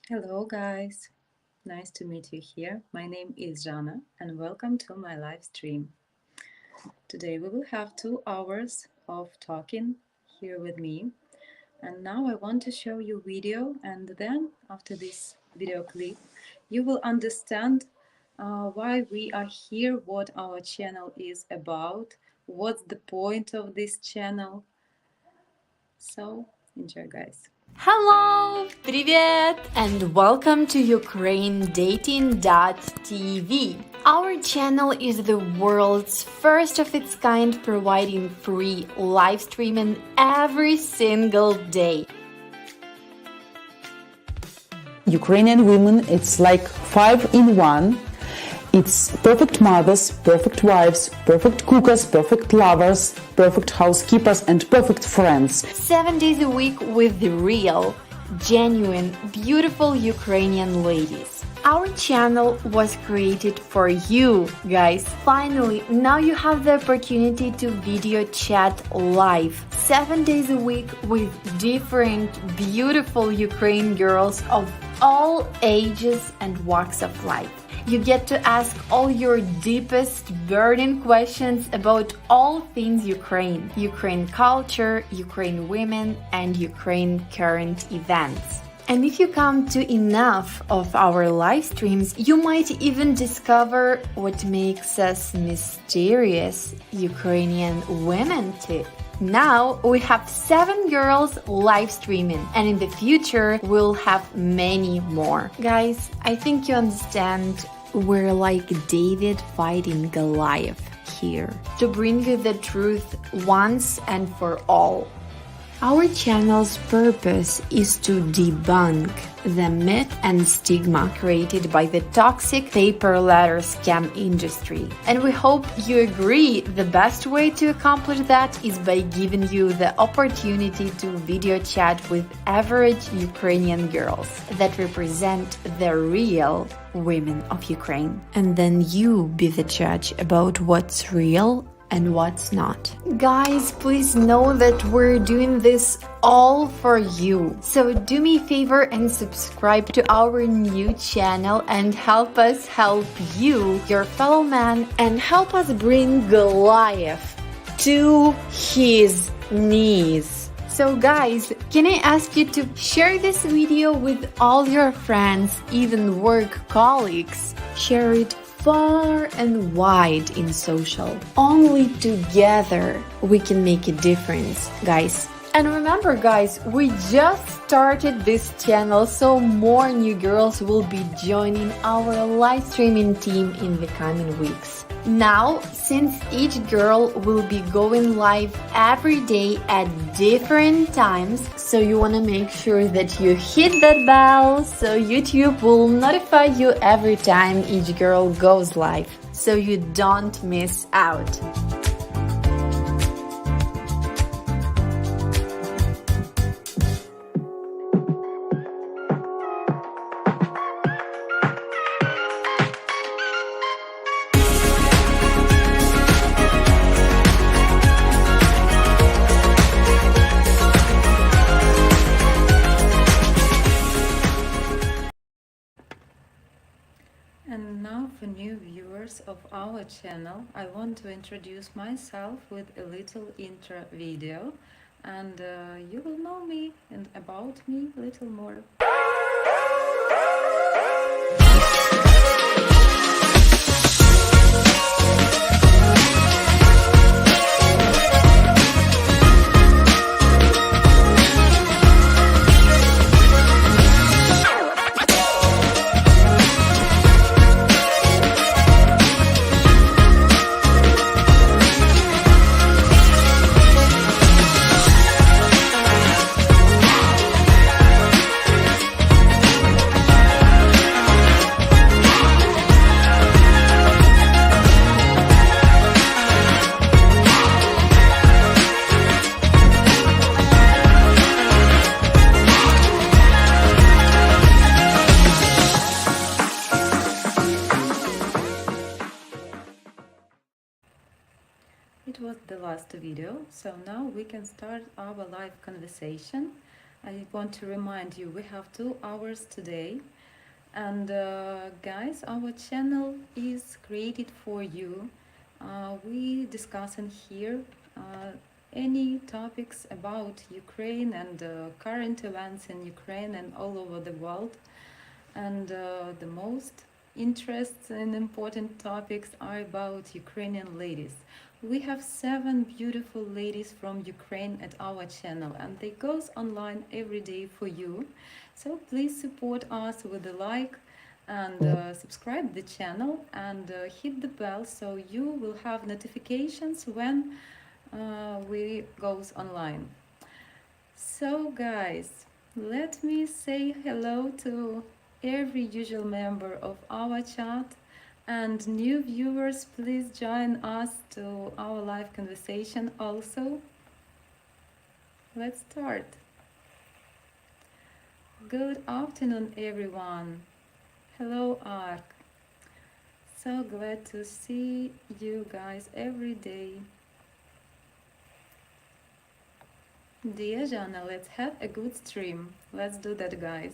Hello guys, nice to meet you here. My name is Zhanna and welcome to my live stream. Today we will have 2 hours of talking here with me, and now I want to show you video, and then after this video clip you will understand why we are here, what our channel is about, what's the point of this channel. So enjoy guys. Hello! Привет! And welcome to ukrainedating.tv. Our channel is the world's first of its kind, providing free live streaming every single day. Ukrainian women, it's like 5 in 1. It's perfect mothers, perfect wives, perfect cookers, perfect lovers, perfect housekeepers, and perfect friends. 7 days a week with the real, genuine, beautiful Ukrainian ladies. Our channel was created for you, guys. Finally, now you have the opportunity to video chat live 7 days a week with different, beautiful Ukrainian girls of all ages and walks of life. You get to ask all your deepest burning questions about all things Ukraine, Ukraine culture, Ukraine women, and Ukraine current events. And if you come to enough of our live streams, you might even discover what makes us mysterious Ukrainian women too. Now we have 7 girls live streaming, and in the future we'll have many more. Guys, I think you understand we're like David fighting Goliath here to bring you the truth once and for all. Our channel's purpose is to debunk the myth and stigma created by the toxic paper letter scam industry. And we hope you agree the best way to accomplish that is by giving you the opportunity to video chat with average Ukrainian girls that represent the real women of Ukraine. And then you be the judge about what's real and what's not. Guys, please know that we're doing this all for you. So do me a favor and subscribe to our new channel and help us help you, your fellow man, and help us bring Goliath to his knees. So guys, can I ask you to share this video with all your friends, even work colleagues? Share it far and wide in social. Only together we can make a difference, guys. And remember guys, we just started this channel, so more new girls will be joining our live streaming team in the coming weeks. Now, since each girl will be going live every day at different times, so you want to make sure that you hit that bell so YouTube will notify you every time each girl goes live, so you don't miss out. And now for new viewers of our channel, I want to introduce myself with a little intro video, and you will know me and about me a little more. It was the last video, so now we can start our live conversation. I want to remind you we have 2 hours today, and guys, our channel is created for you. We discuss in here any topics about Ukraine and current events in Ukraine and all over the world. And the most interests and important topics are about Ukrainian ladies. We have 7 beautiful ladies from Ukraine at our channel, and they goes online every day for you. So please support us with a like and subscribe the channel and hit the bell so you will have notifications when we goes online. So guys, let me say hello to every usual member of our chat, and new viewers, please join us to our live conversation also. Let's start. Good afternoon, everyone. Hello, Ark. So glad to see you guys every day. Dear Zhanna, let's have a good stream. Let's do that, guys.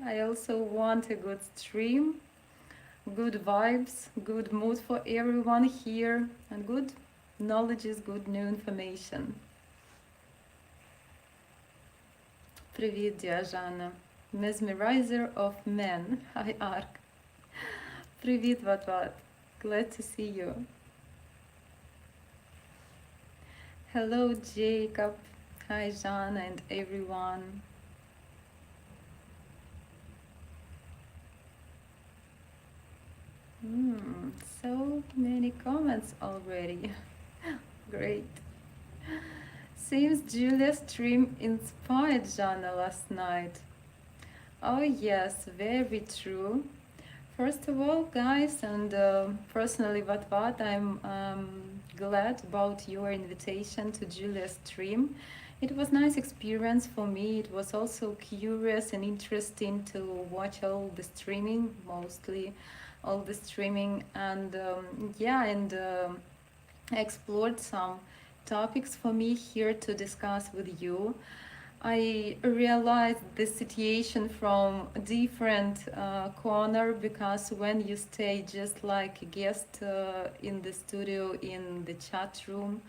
I also want a good stream, good vibes, good mood for everyone here, and good knowledge is good new information. Привет, dear Zhanna. Mesmerizer of men. Hi, Ark. Привет, Vat. Glad to see you. Hello, Jacob. Hi, Zhanna and everyone. So many comments already. Great. Seems Julia's stream inspired Zhanna last night. Oh yes, very true. First of all, guys, and personally, Vat, I'm glad about your invitation to Julia's stream. It was a nice experience for me. It was also curious and interesting to watch all the streaming, mostly all the streaming, and I explored some topics for me here to discuss with you. I realized the situation from a different corner, because when you stay just like a guest in the studio, in the chat room,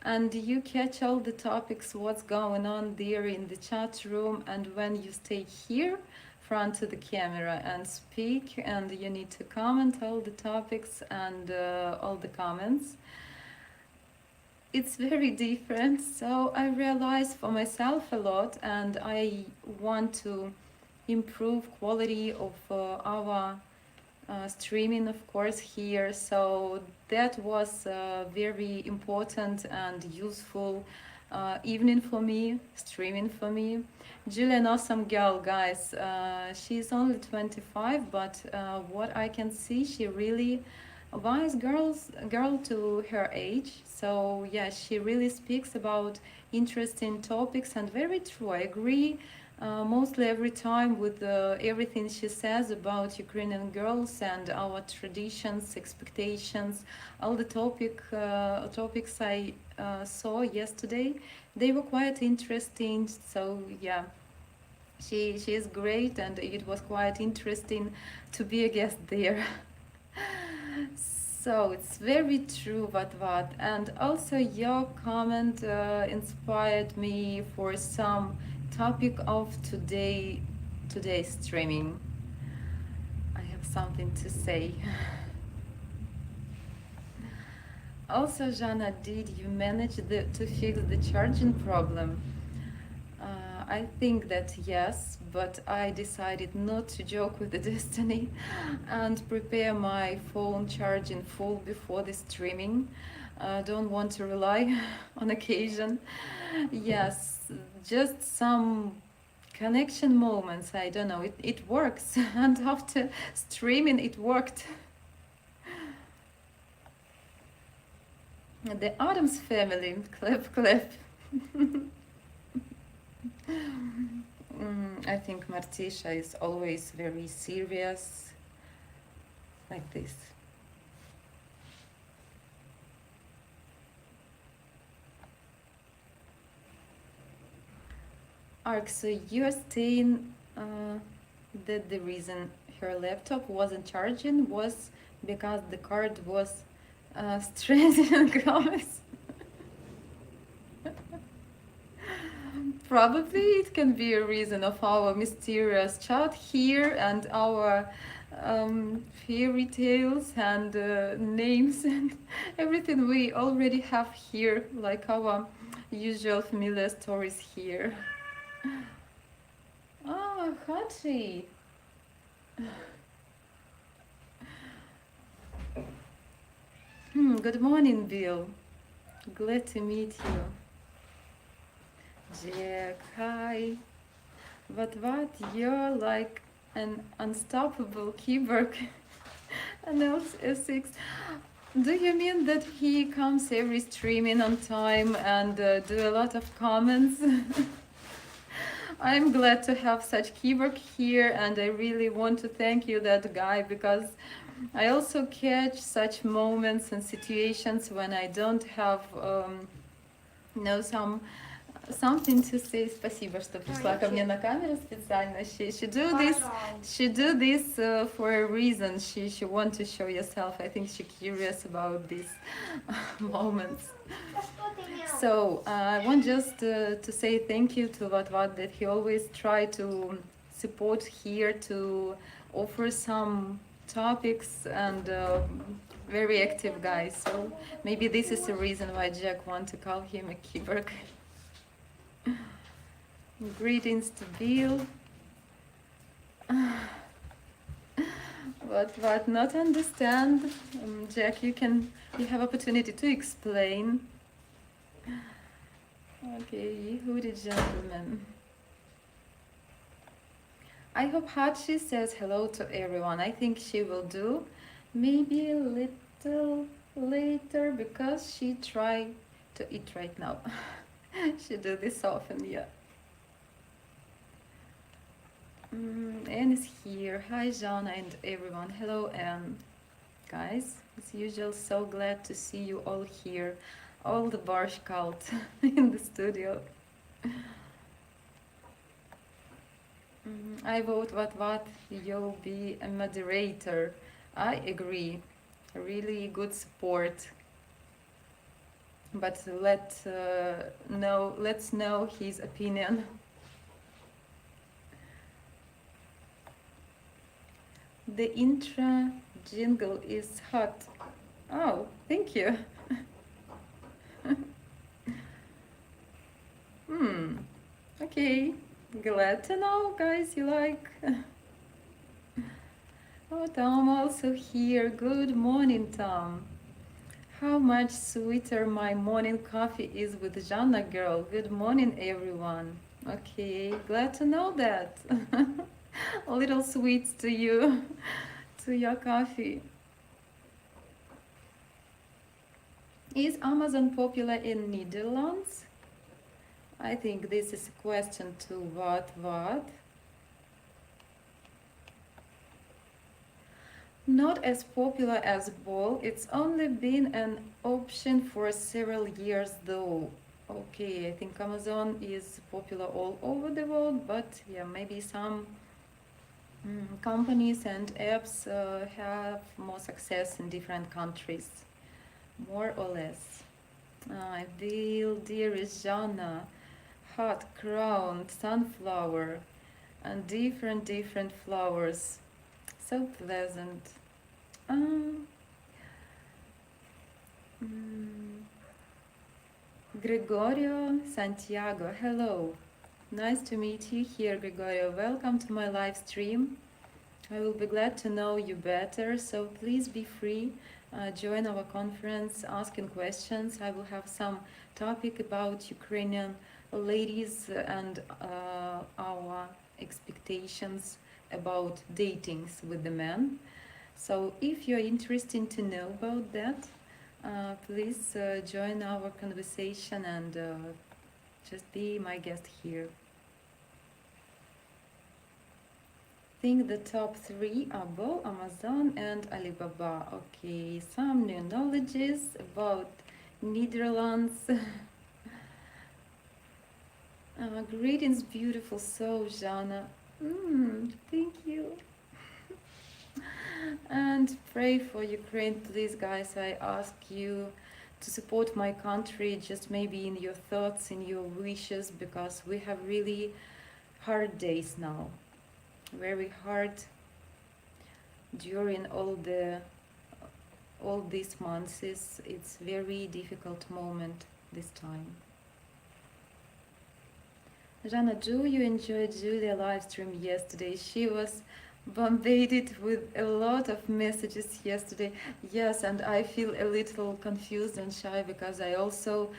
and you catch all the topics, what's going on there in the chat room, and when you stay here front to the camera and speak, and you need to comment all the topics and all the comments, it's very different. So I realized for myself a lot, and I want to improve quality of our streaming, of course, here. So that was very important and useful evening for me, streaming for me. Julia, an awesome girl, guys. She's only 25, but what I can see, she really a wise girl to her age. So yeah, she really speaks about interesting topics, and very true. I agree mostly every time with everything she says about Ukrainian girls and our traditions, expectations, all the topics I saw yesterday. They were quite interesting. So yeah, she is great, and it was quite interesting to be a guest there. So it's very true, Vat. And also your comment inspired me for some topic of today's streaming. I have something to say. Also, Zhanna, did you manage to fix the charging problem? I think that yes, but I decided not to joke with the destiny and prepare my phone charging full before the streaming. Don't want to rely on occasion. Yes, just some connection moments. I don't know. It works, and after streaming, it worked. The Adams family, clap, clap. I think Martisha is always very serious, like this. Ark, so you're saying that the reason her laptop wasn't charging was because the card was stranded in Gross? Probably it can be a reason of our mysterious chat here and our fairy tales and names and everything we already have here, like our usual familiar stories here. Ah, Hachi. Good morning, Bill. Glad to meet you. Jack, hi. But what? You're like an unstoppable keyboard. And L6. Do you mean that he comes every streaming on time and do a lot of comments? I'm glad to have such keywork here, and I really want to thank you, that guy, because I also catch such moments and situations when I don't have, something to say. Спасибо, что пришла ко мне на камеру специально. She do this for a reason. She want to show yourself. I think she curious about these moments. So I want just to say thank you to Vatvat that he always try to support here, to offer some topics, and very active guy. So maybe this is the reason why Jack want to call him a keyboard. Greetings to Bill. What not understand, Jack? You have opportunity to explain. Okay, hooded gentleman. I hope Hachi says hello to everyone. I think she will do. Maybe a little later because she try to eat right now. She do this often, yeah. Anne is here. Hi, Zhanna and everyone. Hello, Anne. Guys, as usual, so glad to see you all here. All the Barsh cult in the studio. I vote what you'll be a moderator. I agree. Really good support. But let's know his opinion. The intro jingle is hot. Oh, thank you. Okay, glad to know, guys, you like. Oh, Tom also here. Good morning, Tom. How much sweeter my morning coffee is with Zhanna girl. Good morning, everyone. Okay, glad to know that. A little sweets to you, to your coffee. Is Amazon popular in Netherlands? I think this is a question to what? Not as popular as Ball. It's only been an option for several years though. Okay, I think Amazon is popular all over the world, but yeah, maybe some companies and apps have more success in different countries, more or less. Bill, dearest Zhanna, hot crown, sunflower, and different flowers. So pleasant. Gregorio Santiago, hello. Nice to meet you here, Gregorio. Welcome to my live stream. I will be glad to know you better, so please be free. Join our conference, asking questions. I will have some topic about Ukrainian ladies and our expectations about datings with the men. So if you're interested to know about that, please join our conversation and just be my guest here. I think the top 3 are Bol, Amazon and Alibaba. Okay, some new knowledges about Netherlands. Greetings, beautiful soul, Zhanna. Thank you. And pray for Ukraine, please, guys. I ask you to support my country, just maybe in your thoughts, in your wishes, because we have really hard days now. Very hard during all these months. It's very difficult moment this time. Zhanna, do you enjoy Julia live stream yesterday? She was bombarded with a lot of messages yesterday. Yes, and I feel a little confused and shy because I also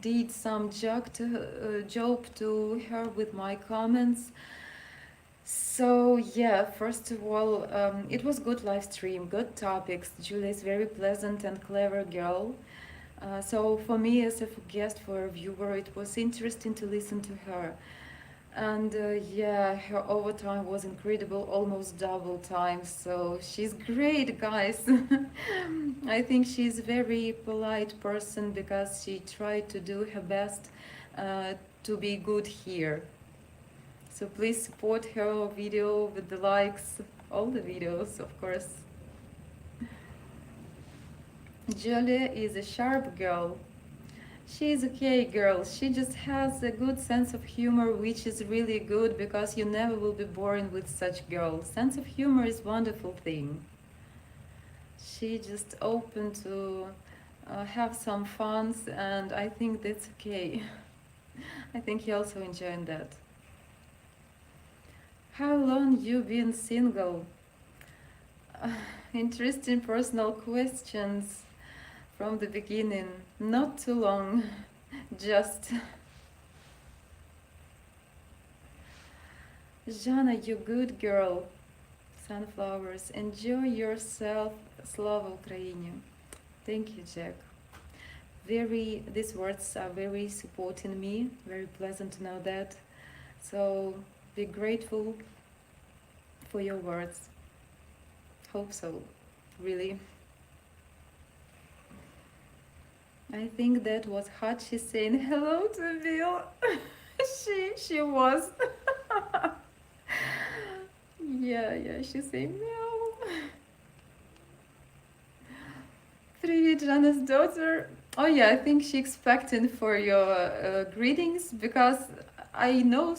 did some joke to her with my comments. So yeah, first of all, it was good live stream, good topics. Julia is very pleasant and clever girl. So for me as a guest, for a viewer, it was interesting to listen to her. And yeah, her overtime was incredible, almost double time. So she's great, guys. I think she's a very polite person because she tried to do her best to be good here. So please support her video with the likes, all the videos, of course. Julia is a sharp girl. She's okay, girl. She just has a good sense of humor, which is really good because you never will be boring with such girl. Sense of humor is a wonderful thing. She just open to have some fun, and I think that's okay. I think you also enjoying that. How long you been single? Interesting personal questions. From the beginning, not too long, just. Zhanna, you good girl. Sunflowers, enjoy yourself. Slava Ukraini. Thank you, Jack. These words are very supporting me. Very pleasant to know that. So be grateful for your words. Hope so, really. I think that was Hachi saying hello to Bill. she was. yeah, she said meow. Привет, Zhanna's daughter. Oh yeah, I think she expecting for your greetings because I know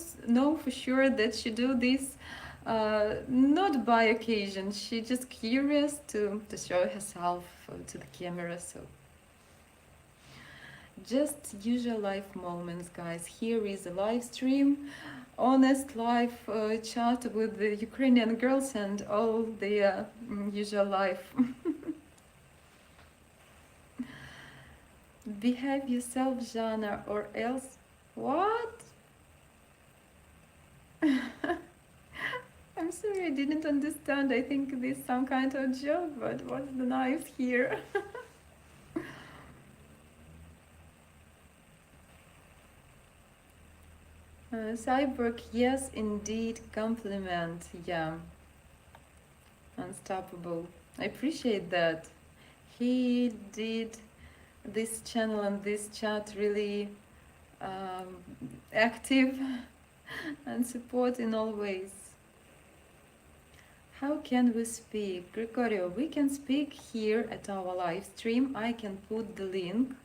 for sure that she do this not by occasion. She just curious to show herself to the camera. So. Just usual life moments, guys. Here is a live stream, honest live chat with the Ukrainian girls and all the usual life. Behave yourself, Zhanna, or else what? I'm sorry, I didn't understand. I think this is some kind of joke, but what's the knife here? Cyborg, yes, indeed, compliment, yeah. Unstoppable. I appreciate that. He did this channel and this chat really active and support in all ways. How can we speak? Gregorio, we can speak here at our live stream. I can put the link.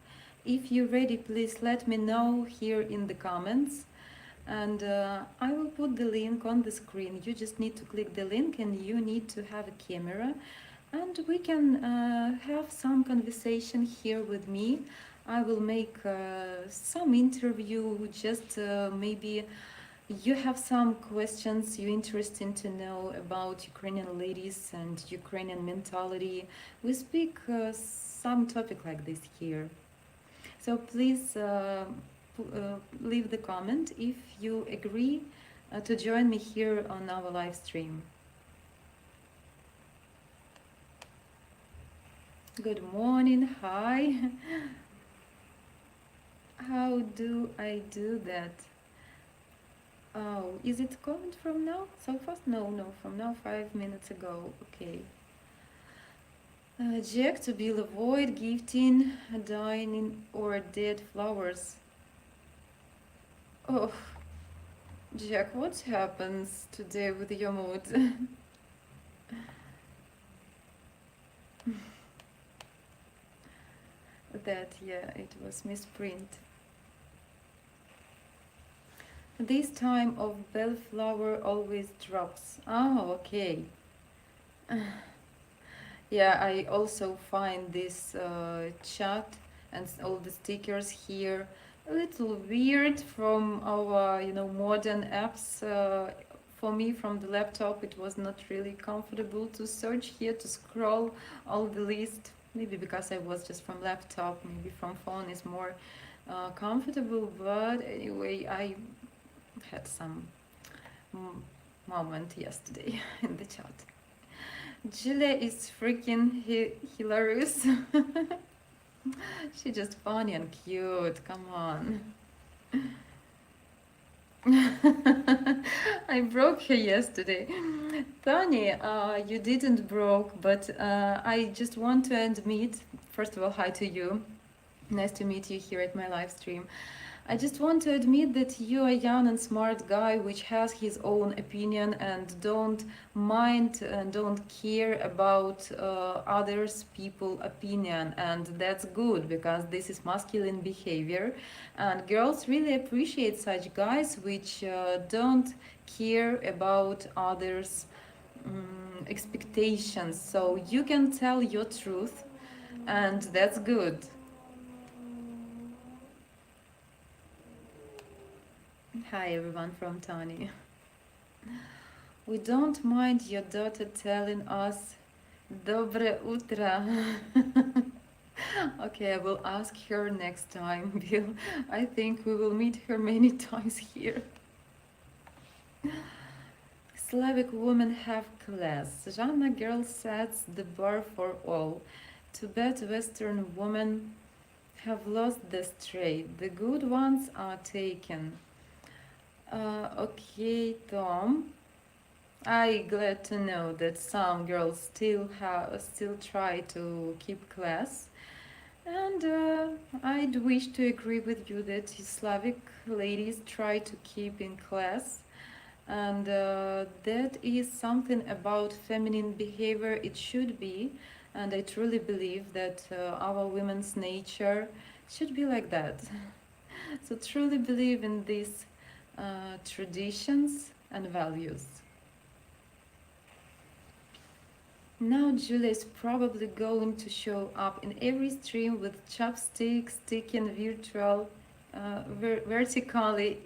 If you're ready, please let me know here in the comments. And I will put the link on the screen. You just need to click the link and you need to have a camera. And we can have some conversation here with me. I will make some interview, just maybe you have some questions you're interested to know about Ukrainian ladies and Ukrainian mentality. We speak some topic like this here. So please leave the comment if you agree to join me here on our live stream. Good morning, hi. How do I do that? Oh, is it comment from now? So fast? No, from now 5 minutes ago. Okay. Jack, to be avoid gifting, dying or dead flowers. Oh, Jack, what happens today with your mood? That, yeah, it was misprint. This time of bellflower always drops. Oh, okay. Yeah, I also find this chat and all the stickers here a little weird from our, modern apps. For me, from the laptop, it was not really comfortable to search here, to scroll all the list. Maybe because I was just from laptop, maybe from phone is more comfortable. But anyway, I had some moment yesterday in the chat. Julia is freaking hilarious. She's just funny and cute. Come on. I broke her yesterday. Tony, you didn't broke, but I just want to admit, first of all, hi to you. Nice to meet you here at my live stream. I just want to admit that you are a young and smart guy which has his own opinion and don't mind and don't care about others people opinion, and that's good because this is masculine behavior, and girls really appreciate such guys which don't care about others expectations, so you can tell your truth, and that's good. Hi everyone from Tani. We don't mind your daughter telling us Dobre utro. Okay, I will ask her next time, Bill. I think we will meet her many times here. Slavic women have class. Zhanna girl sets the bar for all. Too bad Western women have lost the straight. The good ones are taken. Okay, Tom. I glad to know that some girls still try to keep class, and I'd wish to agree with you that Slavic ladies try to keep in class, and that is something about feminine behavior. It should be, and I truly believe that our women's nature should be like that. So truly believe in these traditions and values. Now Julia is probably going to show up in every stream with chopsticks sticking vertically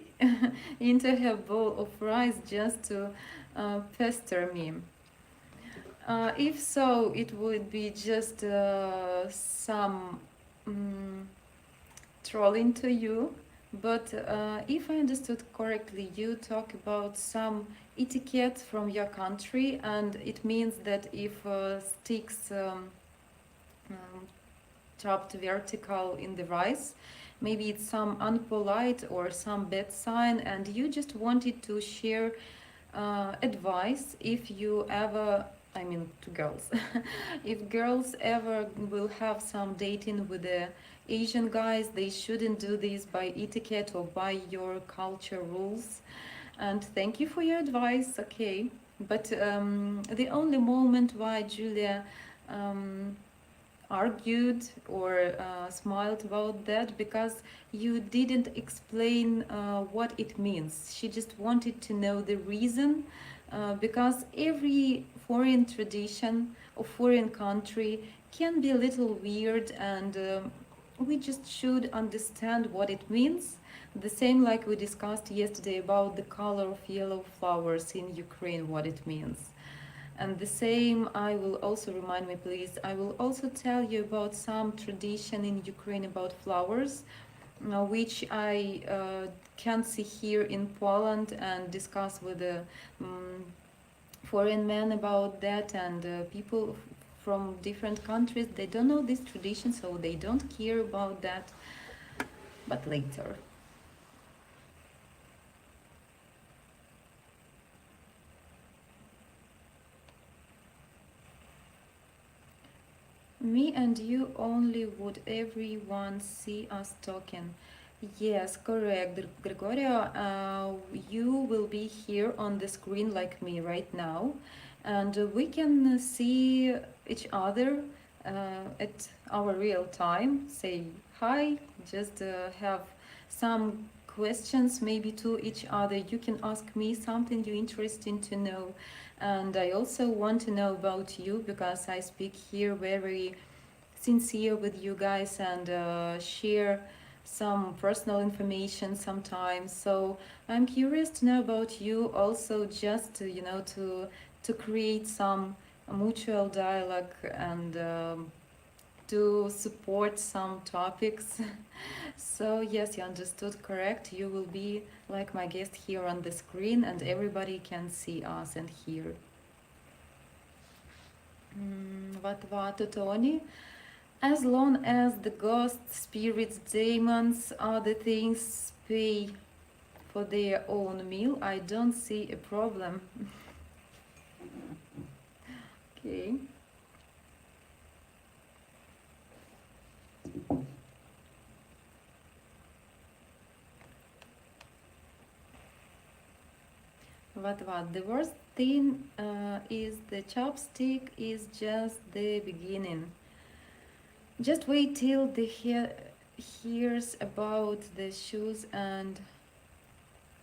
into her bowl of rice just to pester me. If so, it would be just some trolling to you. But if I understood correctly, you talk about some etiquette from your country, and it means that if sticks chopped vertical in the rice, maybe it's some unpolite or some bad sign, and you just wanted to share advice if you ever, I mean to girls, if girls ever will have some dating with the Asian guys, they shouldn't do this by etiquette or by your culture rules. And thank you for your advice, okay. But the only moment why Julia argued or smiled about that, because you didn't explain what it means. She just wanted to know the reason, because every foreign tradition or foreign country can be a little weird, and we just should understand what it means. The same like we discussed yesterday about the color of yellow flowers in Ukraine, what it means. And the same, I will also remind me, please, I will also tell you about some tradition in Ukraine about flowers, which I can see here in Poland and discuss with the foreign men about that, and people from different countries, they don't know this tradition, so they don't care about that, but later. Me and you only, would everyone see us talking? Yes, correct, Gregorio. You will be here on the screen like me right now, and we can see each other at our real time. Say hi, just have some questions maybe to each other. You can ask me something you're interested to know, and I also want to know about you because I speak here very sincere with you guys and share some personal information sometimes. So I'm curious to know about you also, just to, to create some mutual dialogue and to support some topics. So yes, you understood correct. You will be like my guest here on the screen and everybody can see us and hear. What, Tony? As long as the ghosts, spirits, demons, other things pay for their own meal, I don't see a problem. Okay. What? The worst thing is the chopstick is just the beginning. Just wait till the hears about the shoes and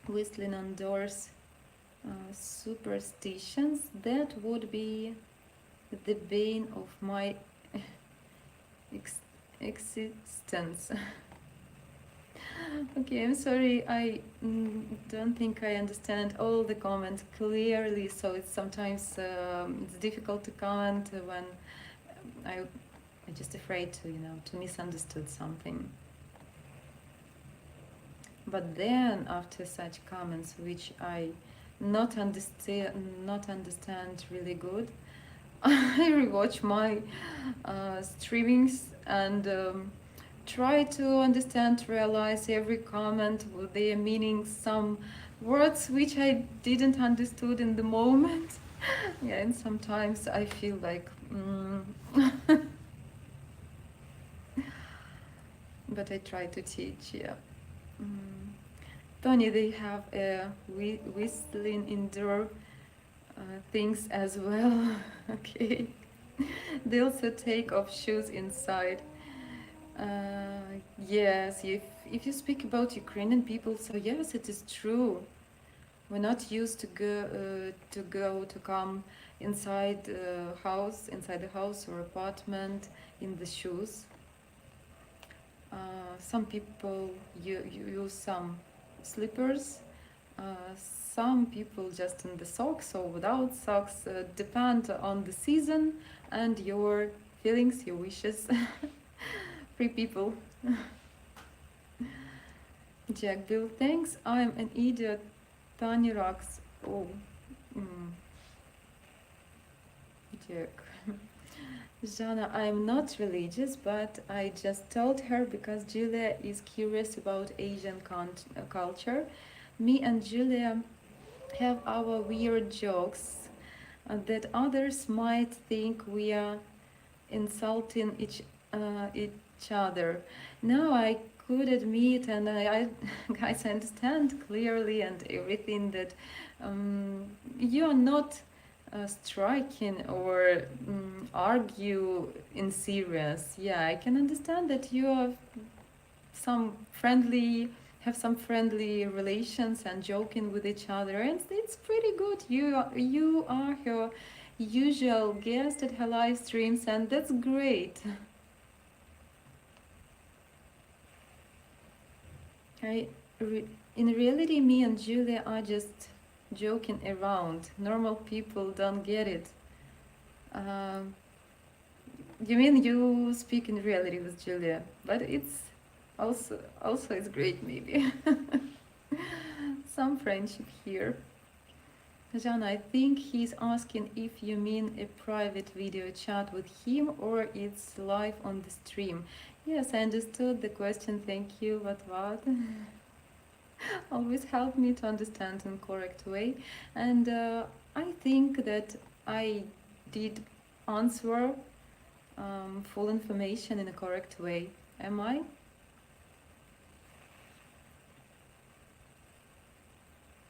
whistling on doors. Superstitions, that would be the bane of my ex- existence. Okay, I'm sorry, I don't think I understand all the comments clearly, so it's sometimes it's difficult to comment when I'm just afraid to, to misunderstood something. But then after such comments, which I not understand really good, I rewatch my streamings and try to understand, realize every comment with their meaning, some words which I didn't understood in the moment. Yeah, and sometimes I feel like but I try to teach, yeah. Tony, they have a whistling indoor things as well. Okay. They also take off shoes inside. Yes, if you speak about Ukrainian people, so yes, it is true. We're not used to come inside inside the house or apartment in the shoes. Some people use some slippers. Some people just in the socks or without socks. Depend on the season and your feelings, your wishes. Free people. Jack Bill, thanks. I'm an idiot. Tanya rocks. Oh, Jack. Zhanna, I'm not religious, but I just told her because Julia is curious about Asian culture. Me and Julia have our weird jokes that others might think we are insulting each other. Now I could admit, and I guys understand clearly and everything that you are not striking or argue in serious. Yeah, I can understand that you are some friendly have some friendly relations and joking with each other, and it's pretty good. You are her usual guest at her live streams, and that's great. In reality, me and Julia are just joking around. Normal people don't get it. You mean you speak in reality with Julia, but it's also it's great maybe. Some friendship here. Zhanna, I think he's asking if you mean a private video chat with him or it's live on the stream. Yes, I understood the question. Thank you. What? Always help me to understand in correct way. And I think that I did answer full information in a correct way. Am I?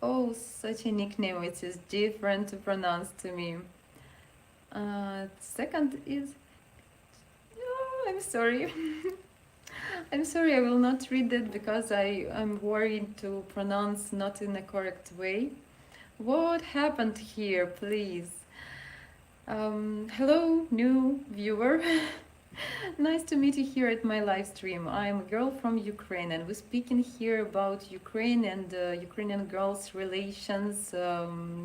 Oh, such a nickname. It is different to pronounce to me. Second is... Oh, I'm sorry. I'm sorry, I will not read that because I am worried to pronounce not in a correct way. What happened here, please? Hello, new viewer. Nice to meet you here at my live stream. I'm a girl from Ukraine, and we're speaking here about Ukraine and Ukrainian girls' relations,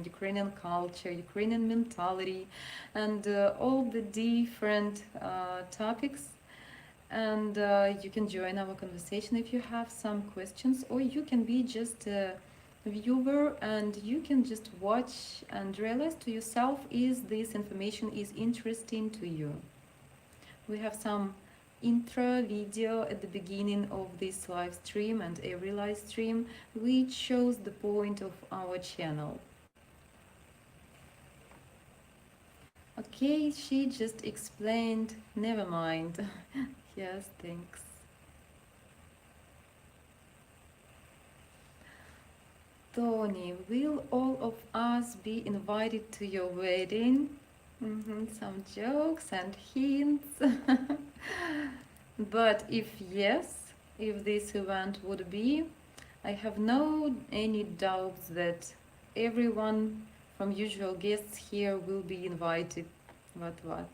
Ukrainian culture, Ukrainian mentality, and all the different topics. And you can join our conversation if you have some questions, or you can be just a viewer and you can just watch and realize to yourself is this information is interesting to you. We have some intro video at the beginning of this live stream and every live stream, which shows the point of our channel. Okay, she just explained. Never mind. Yes, thanks. Tony, will all of us be invited to your wedding? Some jokes and hints. But if yes, if this event would be, I have no any doubts that everyone from usual guests here will be invited. What?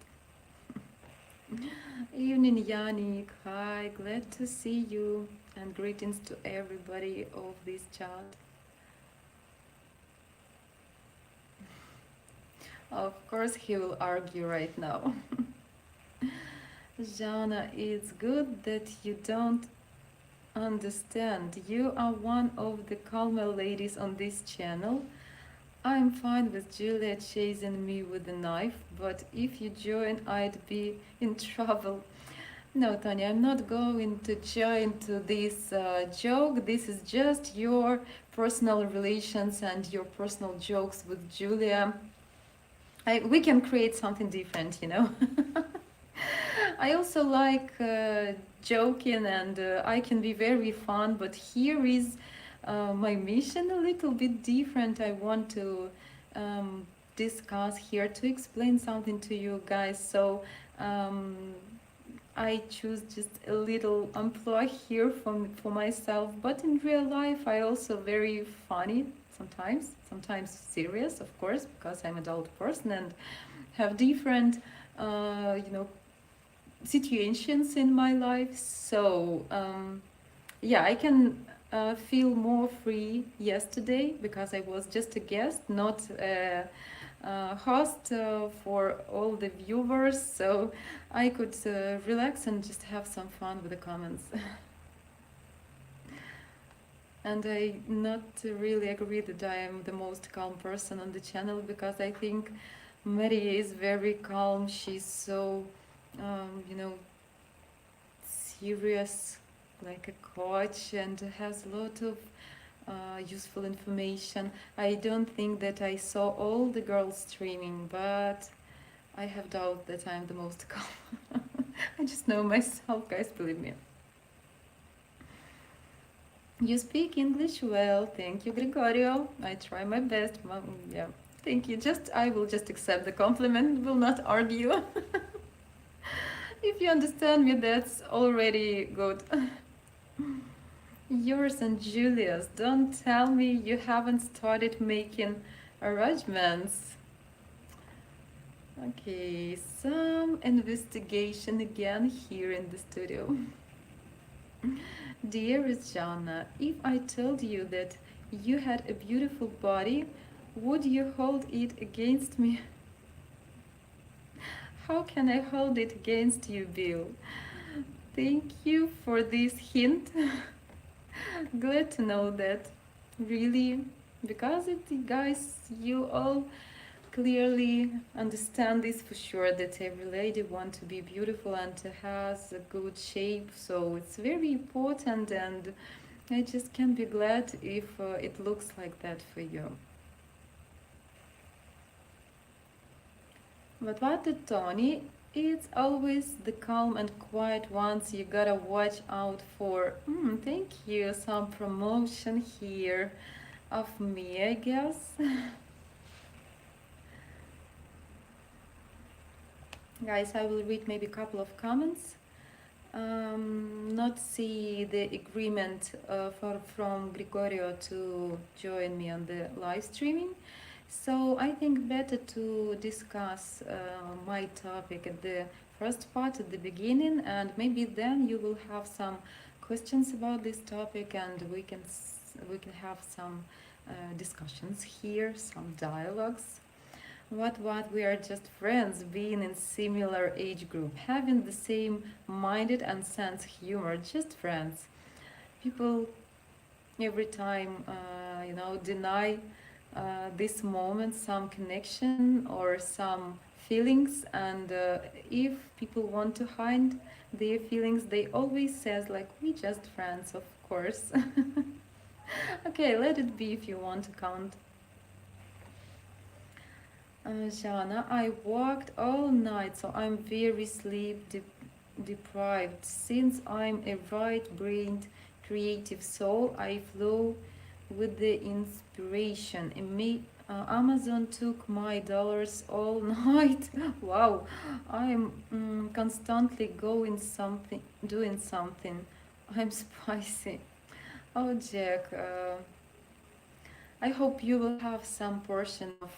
Evening, Yannick. Hi, glad to see you, and greetings to everybody of this chat. Of course, he will argue right now. Zhanna, it's good that you don't understand. You are one of the calmer ladies on this channel. I'm fine with Julia chasing me with a knife, but if you join, I'd be in trouble. No, Tony, I'm not going to join to this joke. This is just your personal relations and your personal jokes with Julia. We can create something different, you know. I also like joking and I can be very fun, but here is my mission a little bit different. I want to discuss here to explain something to you guys. So I choose just a little employ here for myself, but in real life I also very funny sometimes serious, of course, because I'm an adult person and have different situations in my life. So yeah, I can feel more free yesterday because I was just a guest, not a host for all the viewers, so I could relax and just have some fun with the comments. And I not really agree that I am the most calm person on the channel, because I think Maria is very calm. She's so, serious, like a coach, and has a lot of useful information. I don't think that I saw all the girls streaming, but I have doubt that I'm the most calm. I just know myself, guys, believe me. You speak English well. Thank you, Gregorio. I try my best. Yeah, thank you. I will just accept the compliment, will not argue. If you understand me, that's already good. Yours and Julia's. Don't tell me you haven't started making arrangements. Okay, some investigation again here in the studio. Dearest Zhanna, if I told you that you had a beautiful body, would you hold it against me? How can I hold it against you, Bill? Thank you for this hint. Glad to know that. Really, because guys, you all clearly understand this for sure, that every lady wants to be beautiful and has a good shape, so it's very important, and I just can be glad if it looks like that for you. But what the Tony, it's always the calm and quiet ones you gotta watch out for. Thank you, some promotion here. of me, I guess. Guys, I will read maybe a couple of comments. Not see the agreement from Gregorio to join me on the live streaming. So I think better to discuss my topic at the first part at the beginning, and maybe then you will have some questions about this topic, and we can have some discussions here, some dialogues. What? We are just friends, being in similar age group, having the same minded and sense humor, just friends. People every time, deny this moment, some connection or some feelings, and if people want to hide their feelings, they always says like, we just friends, of course. Okay, let it be if you want to count. Zhanna, I worked all night, so I'm very deprived. Since I'm a right-brained creative soul, I flow with the inspiration. Amazon took my dollars all night. Wow, I'm constantly doing something. I'm spicy. Oh, Jack, I hope you will have some portion of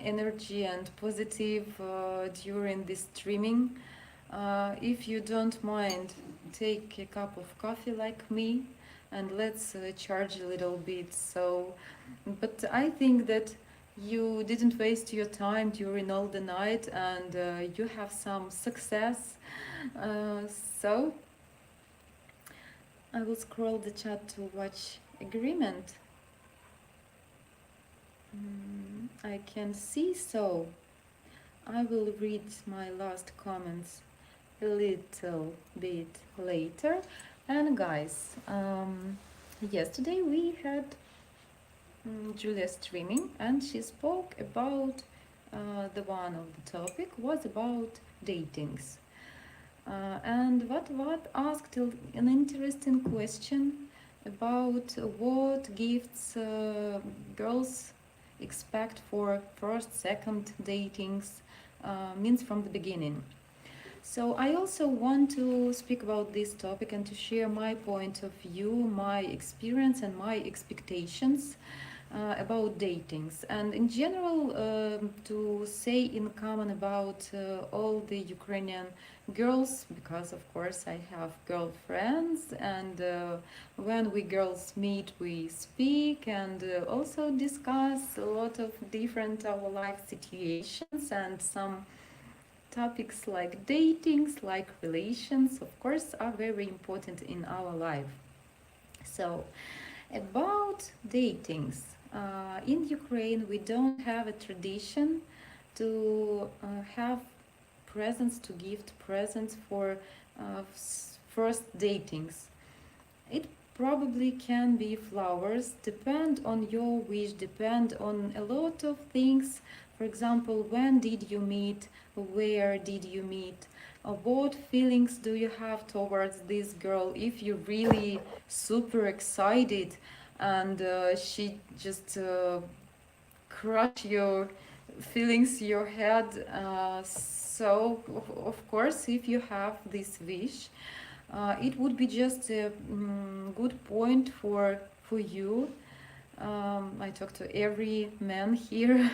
energy and positive during this streaming. If you don't mind, take a cup of coffee like me, and let's charge a little bit. But I think that you didn't waste your time during all the night, and you have some success. Uh, so I will scroll the chat to watch agreement. I can see, so I will read my last comments a little bit later. And guys, yesterday we had Julia streaming, and she spoke about the one of the topic was about datings. And what asked an interesting question about what gifts girls expect for first, second datings, means from the beginning. So I also want to speak about this topic and to share my point of view, my experience and my expectations about datings, and in general to say in common about all the Ukrainian girls, because of course I have girlfriends, and when we girls meet we speak and also discuss a lot of different our life situations, and some topics like datings, like relations, of course, are very important in our life. So about datings, in Ukraine we don't have a tradition to have presents, to gift presents for first datings. It probably can be flowers, depend on your wish, depend on a lot of things. For example, when did you meet, where did you meet, what feelings do you have towards this girl, if you're really super excited and she just crush your feelings, your head. So of course, if you have this wish, it would be just a good point for you. I talk to every man here.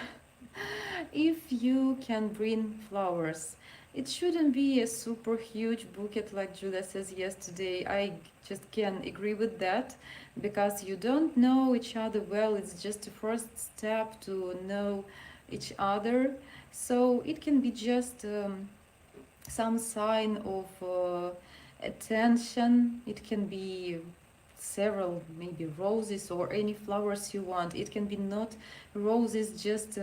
If you can bring flowers, it shouldn't be a super huge bouquet like Julia says yesterday. I just can't agree with that, because you don't know each other well. It's just a first step to know each other. So it can be just some sign of attention. It can be several, maybe roses or any flowers you want. It can be not roses, just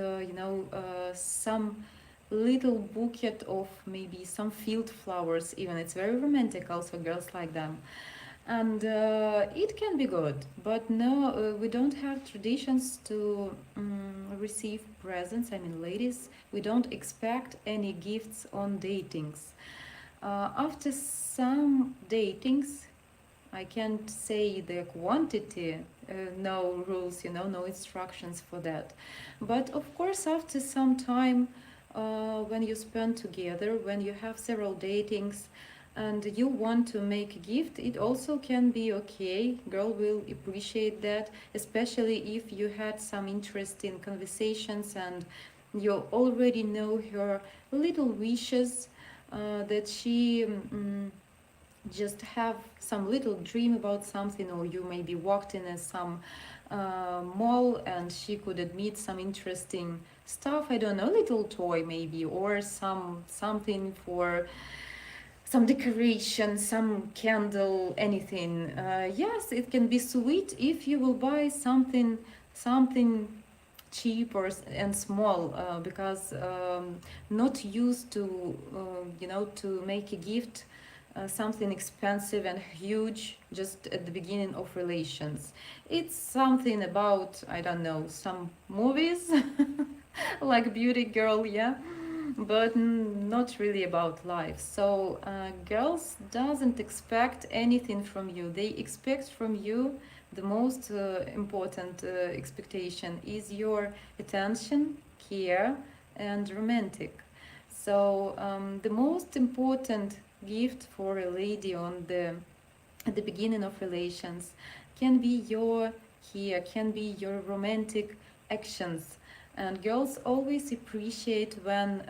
some little bouquet of maybe some field flowers. Even it's very romantic, also girls like them, and it can be good. But no, we don't have traditions to receive presents. I mean, ladies, we don't expect any gifts on datings. After some datings, I can't say the quantity, no rules, no instructions for that. But of course, after some time, when you spend together, when you have several datings, and you want to make a gift, it also can be okay. Girl will appreciate that, especially if you had some interesting conversations and you already know her little wishes, that she just have some little dream about something, or you maybe walked in some mall and she could admit some interesting stuff, I don't know, little toy maybe, or something for some decoration, some candle, anything. Yes, it can be sweet if you will buy something cheap and small, because not used to to make a gift something expensive and huge just at the beginning of relations. It's something about, I don't know, some movies like Beauty Girl, yeah, but not really about life. So girls doesn't expect anything from you. They expect from you the most important expectation is your attention, care, and romantic. So the most important gift for a lady at the beginning of relations can be your care, can be your romantic actions. And girls always appreciate when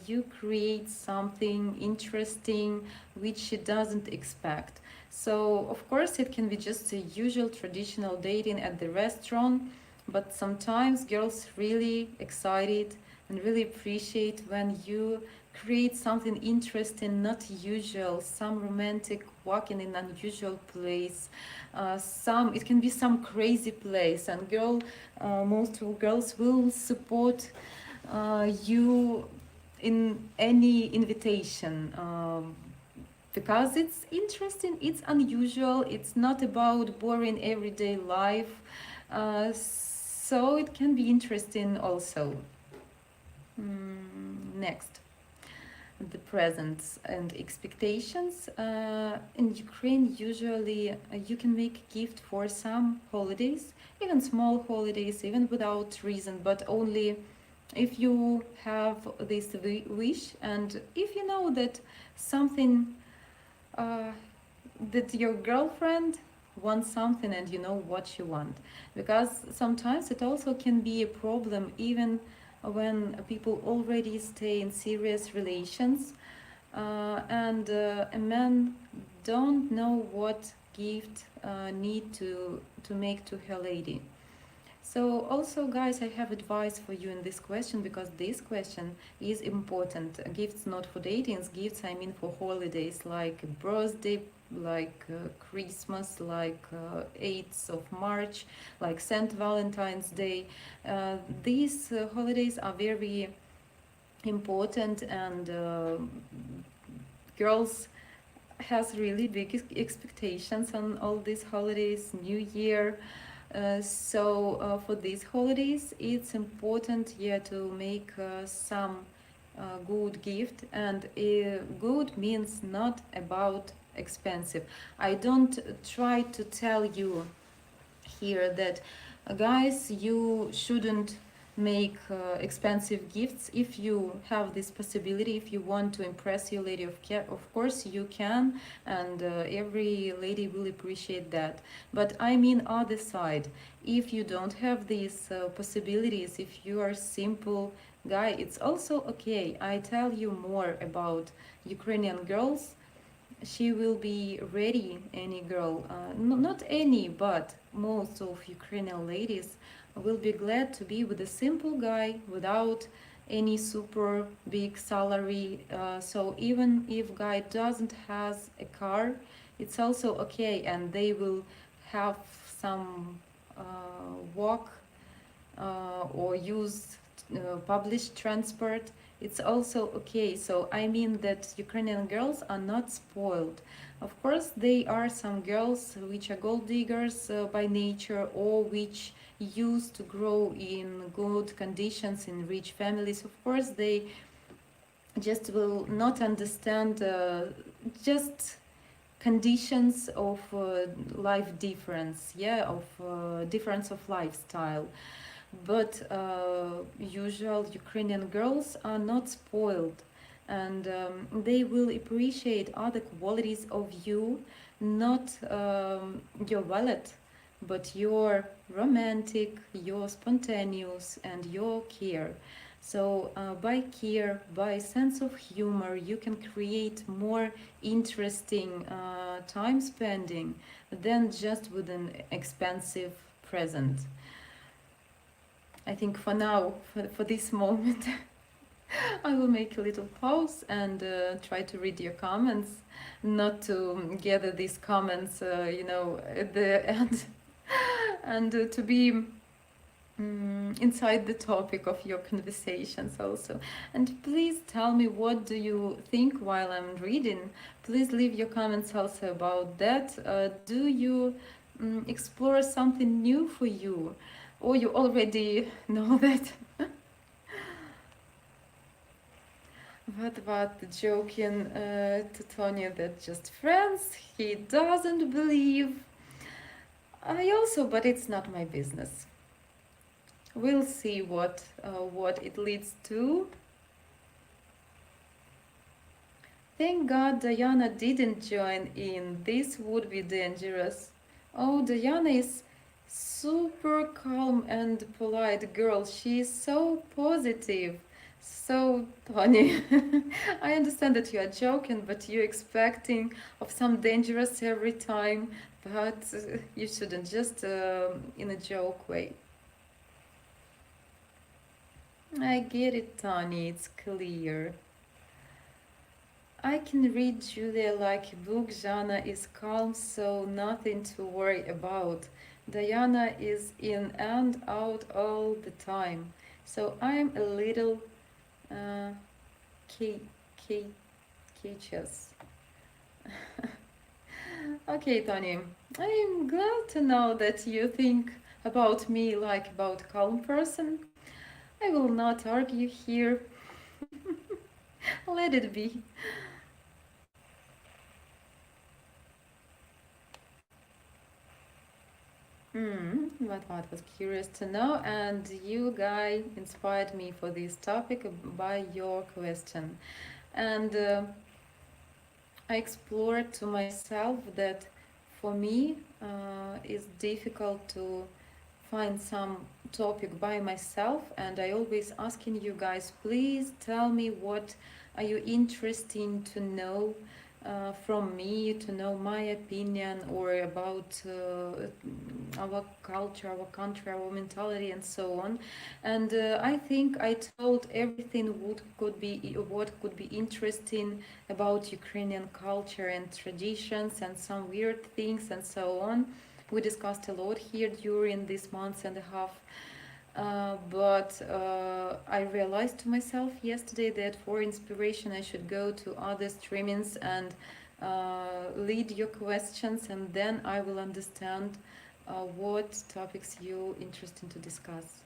you create something interesting which she doesn't expect. So of course it can be just a usual traditional dating at the restaurant, but sometimes girls really excited and really appreciate when you create something interesting, not usual, some romantic walking in unusual place, some it can be some crazy place, and most girls will support you in any invitation, because it's interesting, it's unusual, it's not about boring everyday life, so it can be interesting also. Next, the presents and expectations. In Ukraine, usually you can make a gift for some holidays, even small holidays, even without reason, but only if you have this wish, and if you know that something, that your girlfriend wants something and you know what she wants. Because sometimes it also can be a problem even when people already stay in serious relations, and a man don't know what gift need to make to her lady. So also, guys, I have advice for you in this question, because this question is important. Gifts not for datings, gifts I mean for holidays like birthday, like Christmas, like 8th of March, like St. Valentine's Day. These holidays are very important, and girls has really big expectations on all these holidays, New Year. So for these holidays, it's important, yeah, to make some good gift, and good means not about expensive. I don't try to tell you here that guys, you shouldn't make expensive gifts. If you have this possibility, if you want to impress your lady, of course you can, and every lady will appreciate that. But I mean other side, if you don't have these possibilities, if you are simple guy, it's also okay. I tell you more about Ukrainian girls. She will be ready, any girl, not any, but most of Ukrainian ladies will be glad to be with a simple guy without any super big salary. So even if guy doesn't has a car, it's also okay, and they will have some walk or use public transport. It's also okay. So I mean that Ukrainian girls are not spoiled. Of course, they are some girls which are gold diggers by nature, or which used to grow in good conditions in rich families. Of course, they just will not understand just conditions of life difference, yeah, of difference of lifestyle. But usual Ukrainian girls are not spoiled, and they will appreciate other qualities of you, not your wallet, but your romantic, your spontaneous, and your care. So by care, by sense of humor, you can create more interesting time spending than just with an expensive present. I think for now, for this moment, I will make a little pause and try to read your comments, not to gather these comments, at the end, and to be inside the topic of your conversations also. And please tell me, what do you think while I'm reading? Please leave your comments also about that. Do you explore something new for you, or you already know that? What joking to Tony that just friends, he doesn't believe. I also, but it's not my business. We'll see what it leads to. Thank God Diana didn't join in. This would be dangerous. Oh, Diana is super calm and polite girl. She is so positive. So, Tony, I understand that you are joking, but you're expecting of some dangerous every time. But you shouldn't, just in a joke way. I get it, Tony, it's clear. I can read Julia like a book. Zhanna is calm, so nothing to worry about. Diana is in and out all the time, so I'm a little cautious. Okay, Tony, I'm glad to know that you think about me like about a calm person. I will not argue here. Let it be. What was curious to know, and you guy inspired me for this topic by your question, and I explored to myself that for me it's difficult to find some topic by myself, and I always asking you guys, please tell me what are you interested to know from me, to know my opinion or about our culture, our country, our mentality, and so on. And I think I told everything what could be interesting about Ukrainian culture and traditions and some weird things and so on. We discussed a lot here during this month and a half. But I realized to myself yesterday that for inspiration I should go to other streamings and lead your questions, and then I will understand what topics you interested to discuss.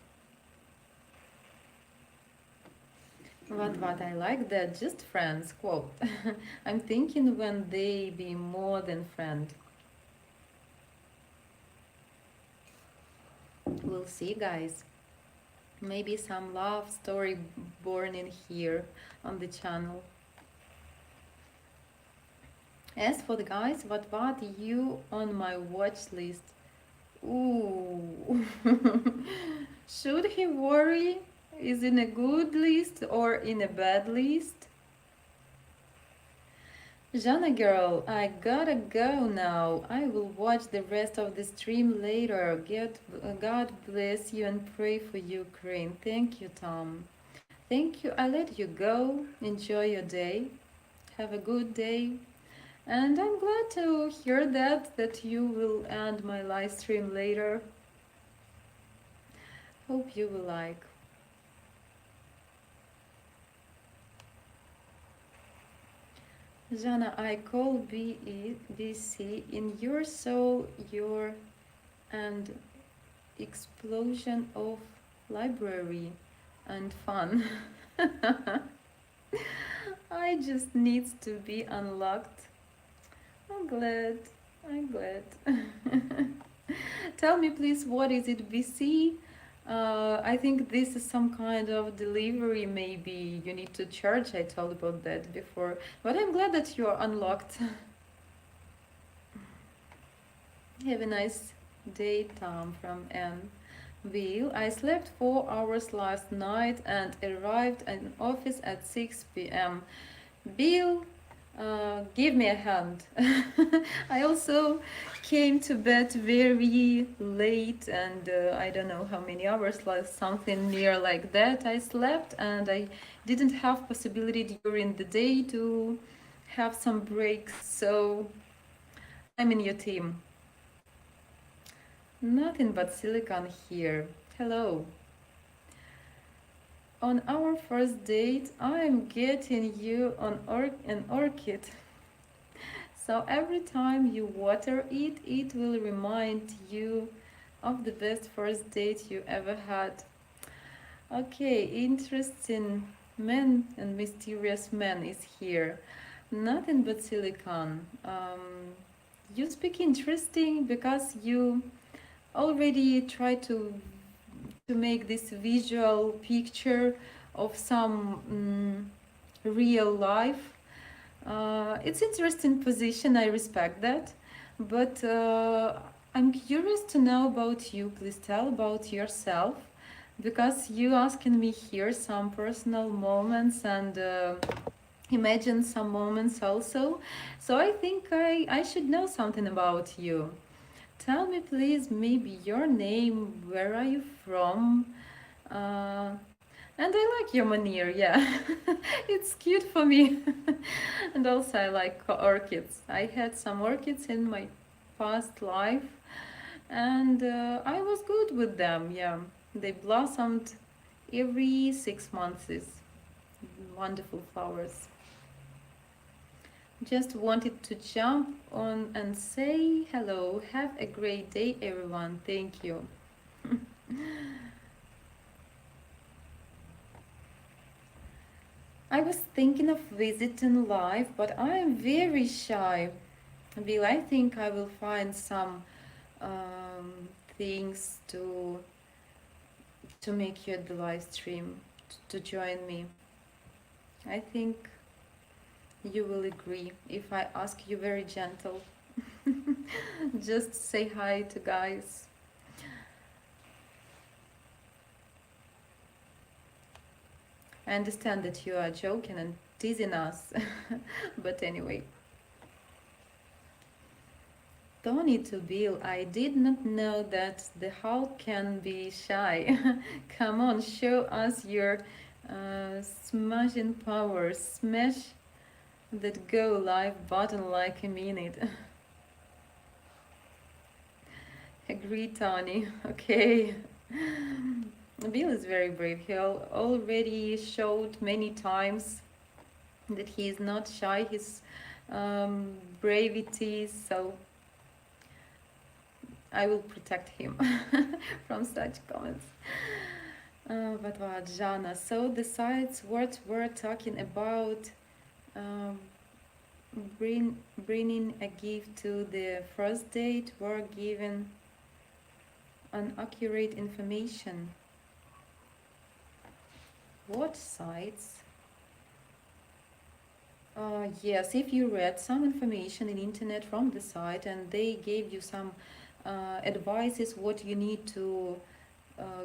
What I like that, just friends quote. I'm thinking when they be more than friend. We'll see, guys. Maybe some love story born in here on the channel. As for the guys, what you on my watch list? Ooh. Should he worry? Is in a good list or in a bad list? Zhanna girl, I gotta go now. I will watch the rest of the stream later. God bless you and pray for Ukraine. Thank you, Tom. Thank you. I let you go. Enjoy your day. Have a good day. And I'm glad to hear that you will end my live stream later. Hope you will like. Zhanna, I call BC in your soul, your and explosion of library and fun. I just needs to be unlocked. I'm glad. I'm glad. Tell me, please, what is it, BC? I think this is some kind of delivery, maybe you need to charge. I told about that before. But I'm glad that you are unlocked. Have a nice day, Tom from N. Bill, I slept 4 hours last night and arrived in office at 6 p.m. Bill, give me a hand. I also came to bed very late and I don't know how many hours, like something near like that I slept, and I didn't have possibility during the day to have some breaks, so I'm in your team. Nothing but silicon here. Hello. On our first date, I'm getting you an orchid. So every time you water it, it will remind you of the best first date you ever had. Okay, interesting man and mysterious man is here. Nothing but silicon. You speak interesting because you already try to make this visual picture of some real life. It's interesting position, I respect that, but I'm curious to know about you. Please tell about yourself, because you asking me here some personal moments and imagine some moments also. So I think I should know something about you. Tell me, please, maybe your name, where are you from? Uh, and I like your manner, yeah. It's cute for me. And also I like orchids. I had some orchids in my past life and I was good with them, yeah. They blossomed every 6 months. Wonderful flowers. Just wanted to jump on and say hello. Have a great day, everyone. Thank you. I was thinking of visiting live, but I am very shy. Bill, I think I will find some things to make you at the live stream, to join me. I think you will agree if I ask you very gentle. Just say hi to guys. I understand that you are joking and teasing us, but anyway. Tony to Bill, I did not know that the Hulk can be shy. Come on, show us your smashing powers. Smash that go live button like a minute. Agree, Tony. Okay. Bill is very brave. He already showed many times that he is not shy. His bravity, so I will protect him from such comments. But what, Zhanna? So the sites what we're talking about, um, bringing a gift to the first date, were given inaccurate information. What sites? Yes, if you read some information in internet from the site and they gave you some advices what you need to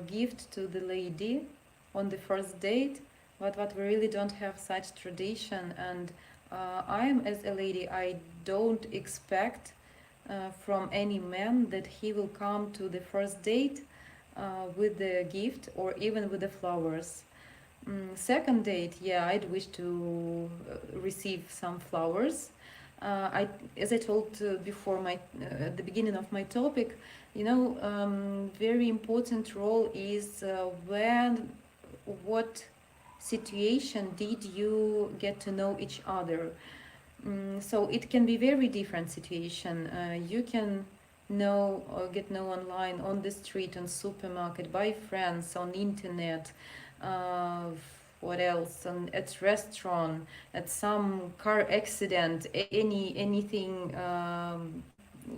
gift to the lady on the first date, but what we really don't have such tradition, and I am as a lady, I don't expect from any man that he will come to the first date with the gift or even with the flowers. Second date, yeah, I'd wish to receive some flowers. As I told before at the beginning of my topic, you know, very important role is what situation did you get to know each other. So it can be very different situation. You can know or get know online, on the street, on supermarket, by friends, on internet. what else, at restaurant, at some car accident, anything,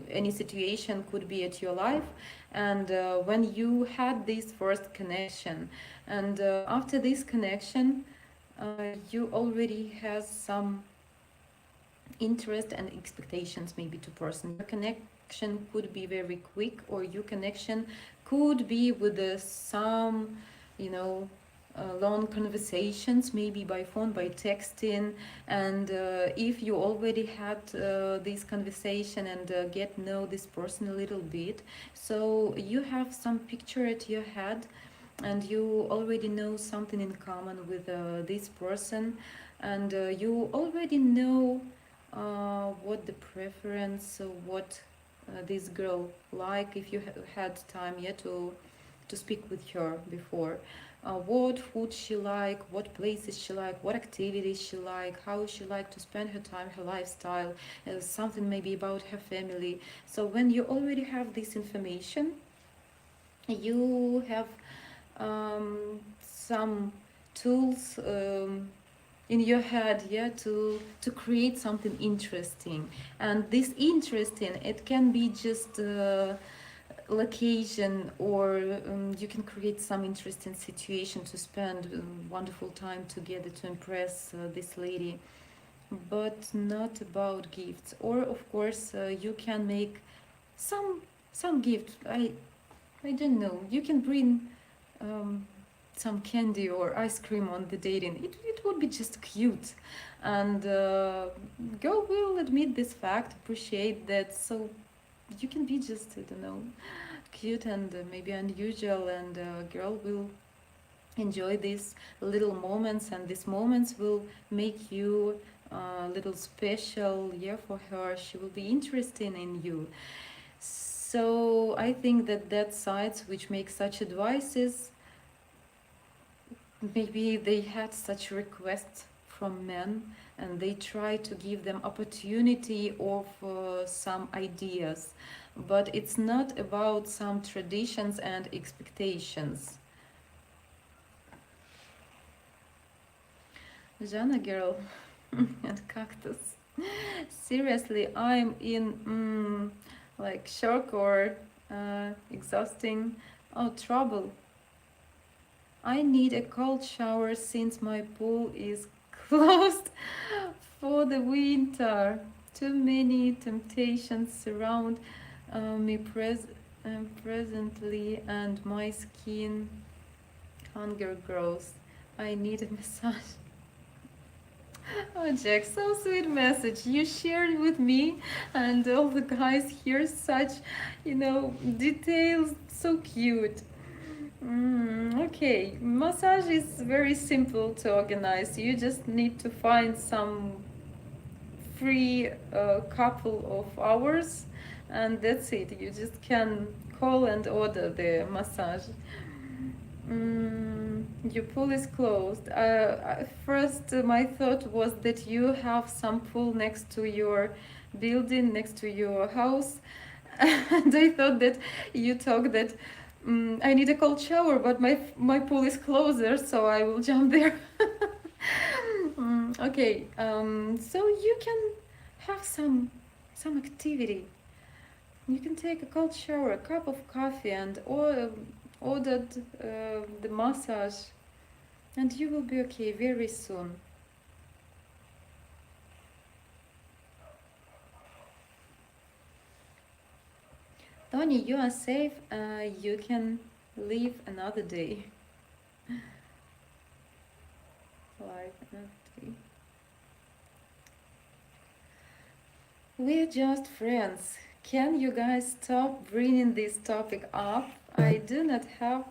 any situation could be at your life. And when you had this first connection, and after this connection, you already has some interest and expectations maybe to person. Your connection could be very quick, or your connection could be with some, you know, long conversations, maybe by phone, by texting. And if you already had this conversation and get know this person a little bit, so you have some picture at your head, and you already know something in common with this person, and you already know what the preference, what this girl like, if you had time yet to speak with her before. What food she like, what places she like, what activities she like, how she like to spend her time, her lifestyle, something maybe about her family. So when you already have this information, you have some tools in your head, yeah, to create something interesting. And this interesting, it can be just location, or you can create some interesting situation to spend wonderful time together to impress this lady, but not about gifts. Or of course you can make some gift. I don't know, you can bring some candy or ice cream on the dating. It would be just cute, and girl will admit this fact, appreciate that. So you can be just, I don't know, cute and maybe unusual, and girl will enjoy these little moments, and these moments will make you a little special, yeah, for her. She will be interested in you. So I think that sites which make such advices, maybe they had such requests from men, and they try to give them opportunity of some ideas, but it's not about some traditions and expectations. Zhanna girl and cactus. Seriously, I'm in like shock or exhausting. Oh, trouble. I need a cold shower since my pool is closed for the winter. Too many temptations surround me presently, and my skin hunger grows. I need a massage. Oh, Jack, so sweet message you shared with me, and all the guys here, such, you know, details, so cute. Okay, massage is very simple to organize. You just need to find some free couple of hours, and that's it. You just can call and order the massage. Your pool is closed. First, my thought was that you have some pool next to your building, next to your house, and I thought that you talk that I need a cold shower, but my pool is closer, so I will jump there. Okay, so you can have some activity. You can take a cold shower, a cup of coffee, and ordered the massage, and you will be okay very soon. Tony, you are safe. You can live another day. Life another day. We're just friends. Can you guys stop bringing this topic up? I do not have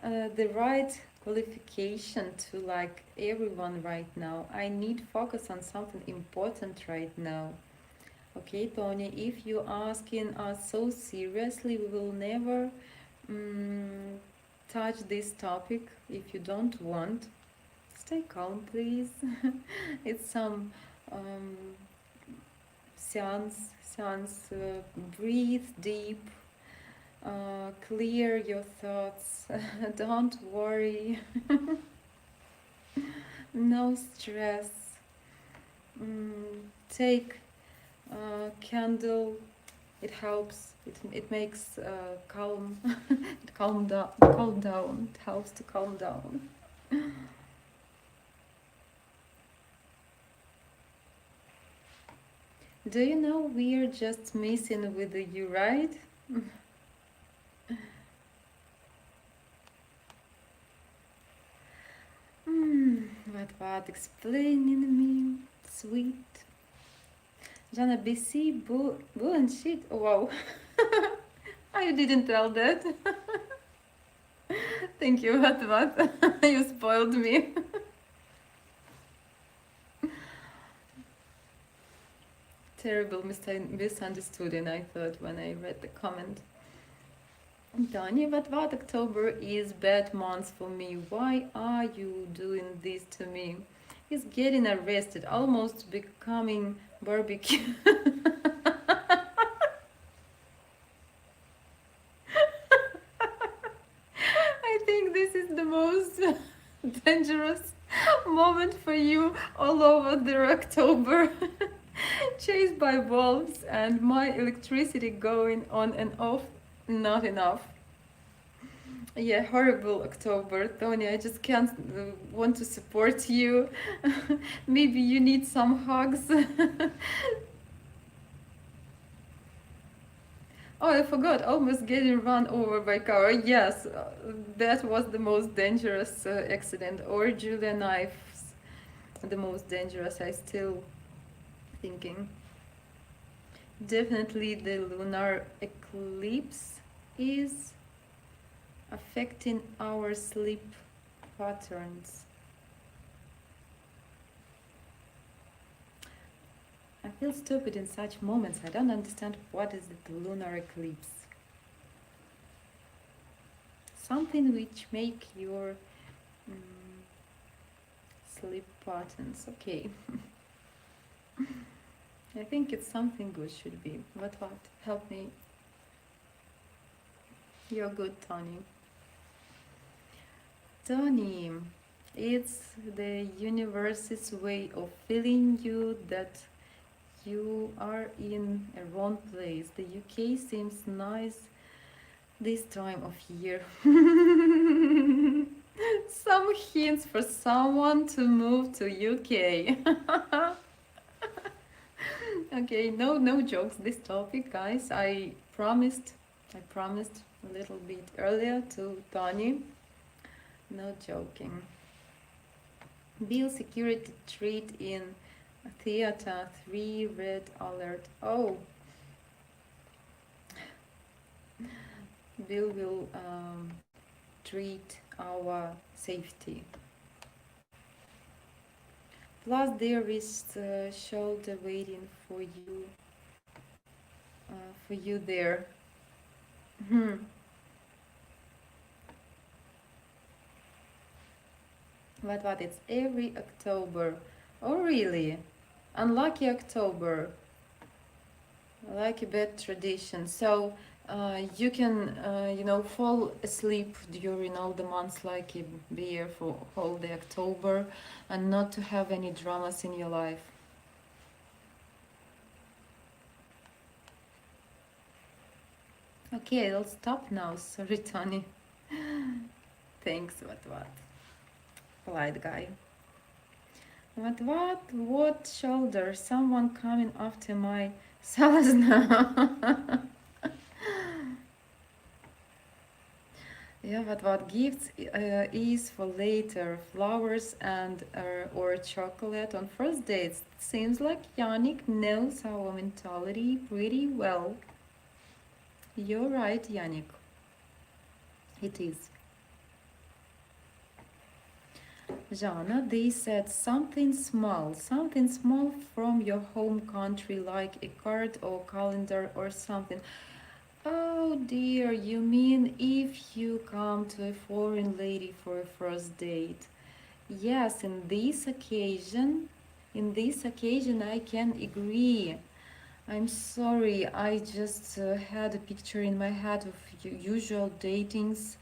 the right qualification to like everyone right now. I need focus on something important right now. Okay, Tony, if you're asking us so seriously, we will never touch this topic. If you don't want, stay calm, please. It's some seance. Breathe deep. Clear your thoughts. Don't worry. No stress. Take candle. It helps. It makes calm. It calm down. Calm down. It helps to calm down. Do you know we're just missing with you, right? What? Explaining me, sweet. Zhanna, BC, bull and shit. Oh, wow. I didn't tell that. Thank you, what? You spoiled me. Terrible misunderstood, I thought when I read the comment. Anya, what? October is bad month for me. Why are you doing this to me? He's getting arrested, almost becoming barbecue. I think this is the most dangerous moment for you all over the October. Chased by wolves and my electricity going on and off, not enough. Yeah, horrible October, Tony. I just can't want to support you. Maybe you need some hugs. Oh, I forgot, almost getting run over by car. Yes, that was the most dangerous accident. Or Julia knives, the most dangerous, I still thinking. Definitely the lunar eclipse is affecting our sleep patterns. I feel stupid in such moments. I don't understand what is the lunar eclipse. Something which make your sleep patterns. Okay. I think it's something good should be. What? Help me. You're good, Tony. Tony, it's the universe's way of feeling you that you are in a wrong place. The UK seems nice this time of year. Some hints for someone to move to UK. Okay, no jokes this topic, guys. I promised a little bit earlier to Tony. No joking. Bill security treat in theater 3 red alert. Oh, Bill will treat our safety. Plus there is shoulder waiting for you there. What? It's every October. Oh, really? Unlucky October. Like a bad tradition. So you can, fall asleep during all the months like a bear for all the October and not to have any dramas in your life. Okay, I'll stop now. Sorry, Tony. Thanks, what? Polite guy. What shoulder? Someone coming after my salad now. Yeah, what gifts is for later? Flowers and or chocolate on first dates. Seems like Yannick knows our mentality pretty well. You're right, Yannick. It is. Zhanna, they said something small from your home country, like a card or calendar or something. Oh dear, you mean if you come to a foreign lady for a first date? Yes, in this occasion I can agree. I'm sorry, I just had a picture in my head of usual datings.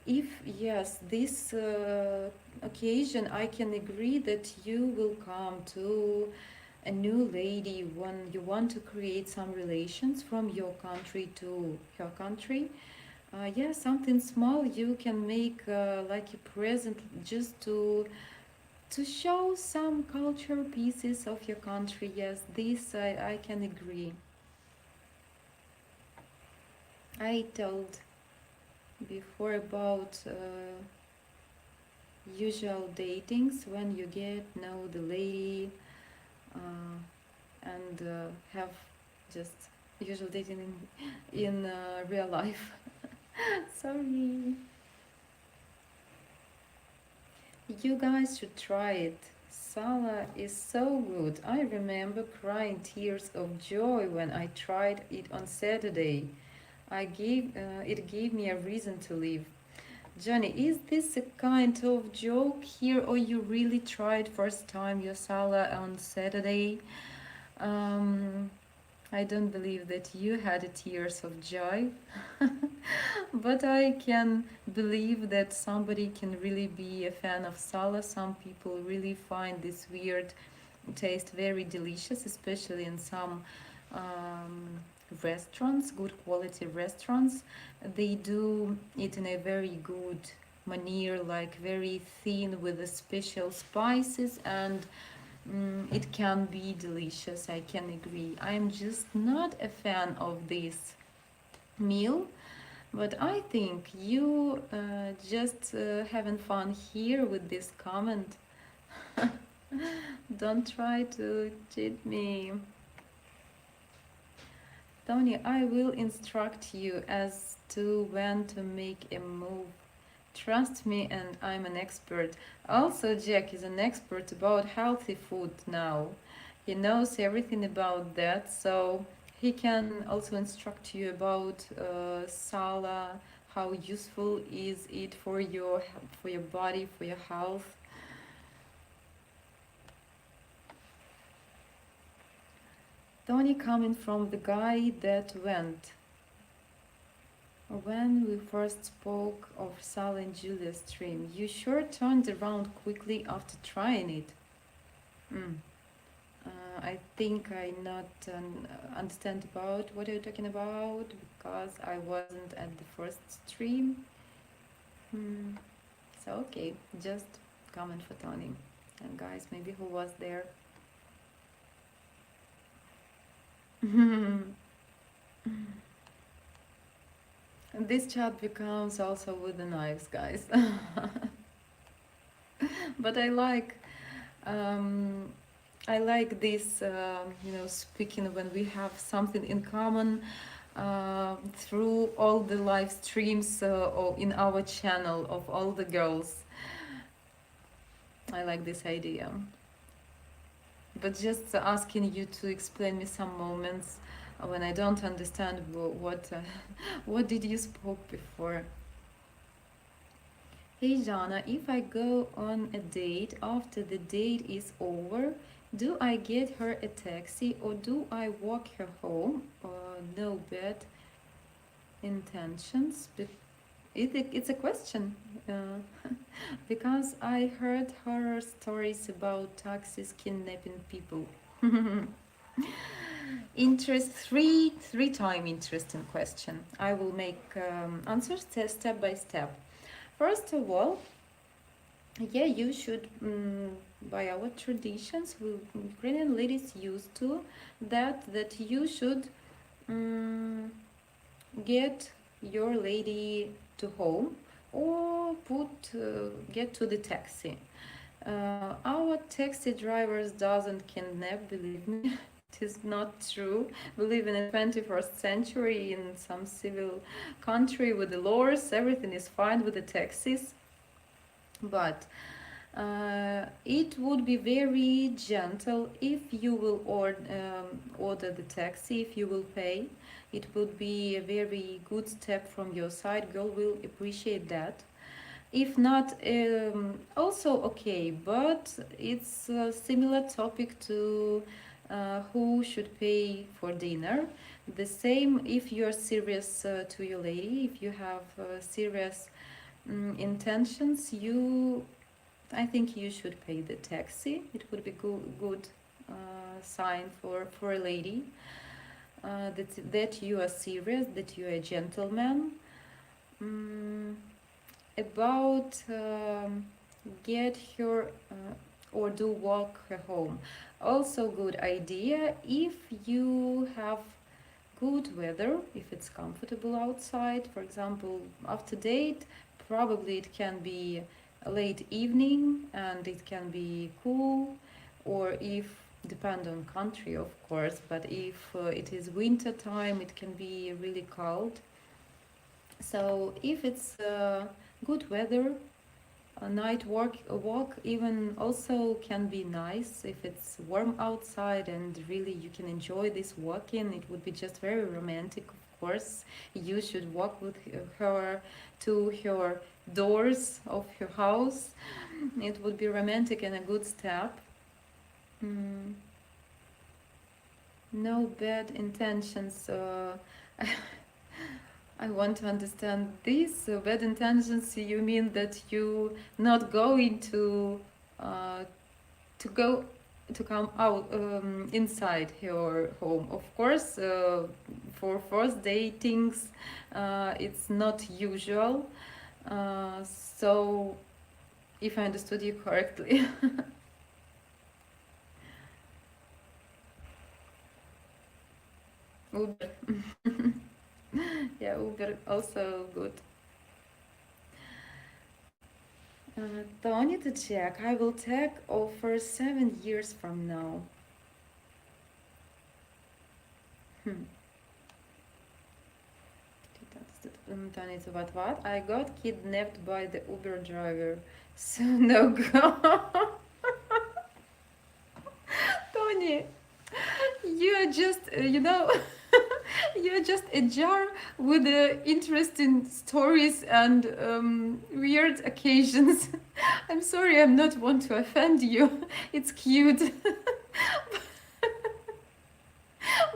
If yes, this occasion, I can agree that you will come to a new lady when you want to create some relations from your country to her country. Yeah, something small you can make like a present just to show some cultural pieces of your country. Yes, this I can agree. I told before about usual datings when you get know the lady and have just usual dating in real life. Sorry. You guys should try it. Sala is so good. I remember crying tears of joy when I tried it on Saturday. It gave me a reason to live. Johnny, is this a kind of joke here, or you really tried first time your Sala on Saturday? Um, I don't believe that you had tears of joy, but I can believe that somebody can really be a fan of Sala. Some people really find this weird taste very delicious, especially in some um, restaurants, good quality restaurants. They do it in a very good manner, like very thin with the special spices, and it can be delicious. I can agree. I'm just not a fan of this meal, but I think you just having fun here with this comment. Don't try to cheat me. Tony, I will instruct you as to when to make a move. Trust me, and I'm an expert. Also, Jack is an expert about healthy food now. He knows everything about that, so he can also instruct you about sala, how useful is it for your body, for your health. Tony coming from the guy that went. When we first spoke of Sal and Julia's stream, you sure turned around quickly after trying it. Mm. I think I not understand about what you're talking about because I wasn't at the first stream. Mm. So okay, just comment for Tony. And guys, maybe who was there? This chat becomes also with the knives, guys. But um, I like this, speaking when we have something in common through all the live streams or in our channel of all the girls. I like this idea. But just asking you to explain me some moments when I don't understand what did you spoke before. Hey Zhanna, if I go on a date after the date is over, do I get her a taxi or do I walk her home? No bad intentions. But it's a question because I heard horror stories about taxis kidnapping people. Three time interesting question. I will make answers step by step. First of all, yeah, you should, by our traditions, Ukrainian ladies used to that you should get your lady to home or get to the taxi. Our taxi drivers doesn't kidnap, believe me. It is not true. We live in a 21st century in some civil country with the laws. Everything is fine with the taxis. But it would be very gentle if you will order the taxi, if you will pay. It would be a very good step from your side. Girl will appreciate that. If not, also okay, but it's a similar topic to who should pay for dinner. The same if you're serious to your lady, if you have serious intentions, I think you should pay the taxi. It would be good sign for a lady, that you are serious, that you are a gentleman. About get her or do walk her home. Also good idea if you have good weather, if it's comfortable outside. For example, after date, probably it can be a late evening and it can be cool, or if depend on country of course, but if it is winter time, it can be really cold. So if it's good weather, a night walk even also can be nice if it's warm outside and really you can enjoy this walking. It would be just very romantic, of course. You should walk with her to her doors of her house. It would be romantic and a good step. No bad intentions. I want to understand this. So bad intentions, you mean that you not going to go to come out inside your home. Of course, for first datings, it's not usual. So, if I understood you correctly. Uber. Yeah, Uber also good. Tony to check. I will take offer 7 years from now. Tony to what? I got kidnapped by the Uber driver. So no go. Tony, you are just, you're just a jar with interesting stories and weird occasions. I'm sorry, I'm not want to offend you. It's cute.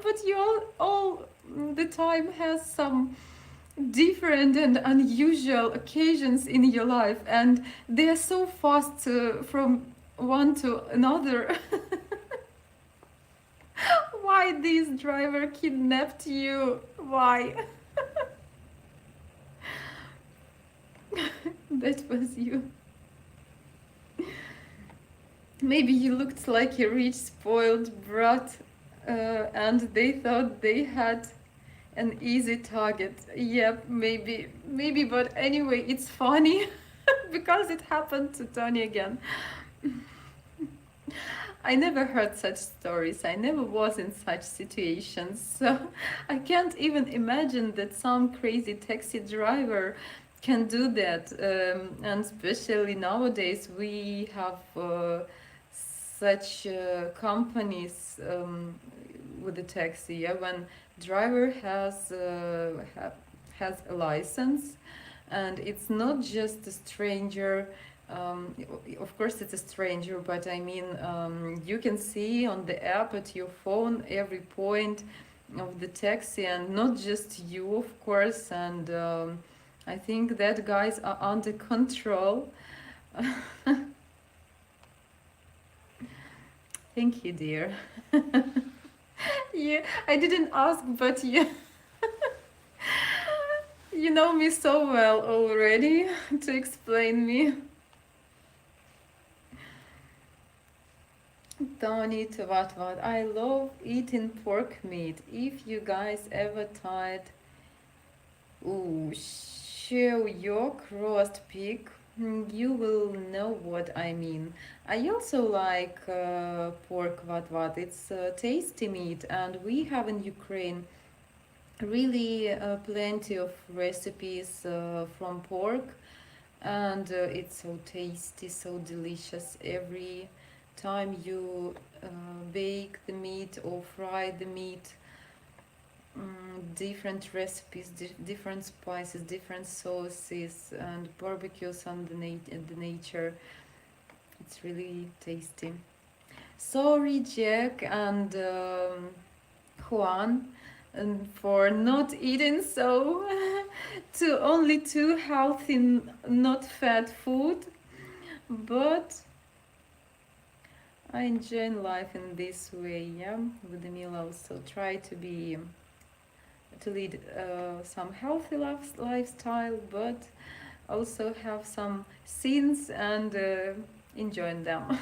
But you all the time has some different and unusual occasions in your life, and they are so fast from one to another. Why this driver kidnapped you? Why? That was you. Maybe you looked like a rich, spoiled brat, and they thought they had an easy target. Yep, maybe, but anyway, it's funny because it happened to Tony again. I never heard such stories. I never was in such situations. So I can't even imagine that some crazy taxi driver can do that. And especially nowadays, we have such companies with the taxi. Yeah, when driver has a license, and it's not just a stranger. Of course it's a stranger, but I mean, you can see on the app at your phone every point of the taxi, and not just you, of course. And I think that guys are under control. Thank you, dear. Yeah, I didn't ask, but you you know me so well already to explain me. Don't eat what? I love eating pork meat. If you guys ever tried, show your roast pig, you will know what I mean. I also like pork what. It's tasty meat, and we have in Ukraine really plenty of recipes from pork, and it's so tasty, so delicious. Every time you bake the meat or fry the meat, different recipes, different spices, different sauces, and barbecues on the nature. It's really tasty. Sorry, Jack and Juan, and for not eating so to only to healthy, not fat food, but I enjoy life in this way, yeah, with the meal also. Try to lead some healthy lifestyle, but also have some sins and enjoy them.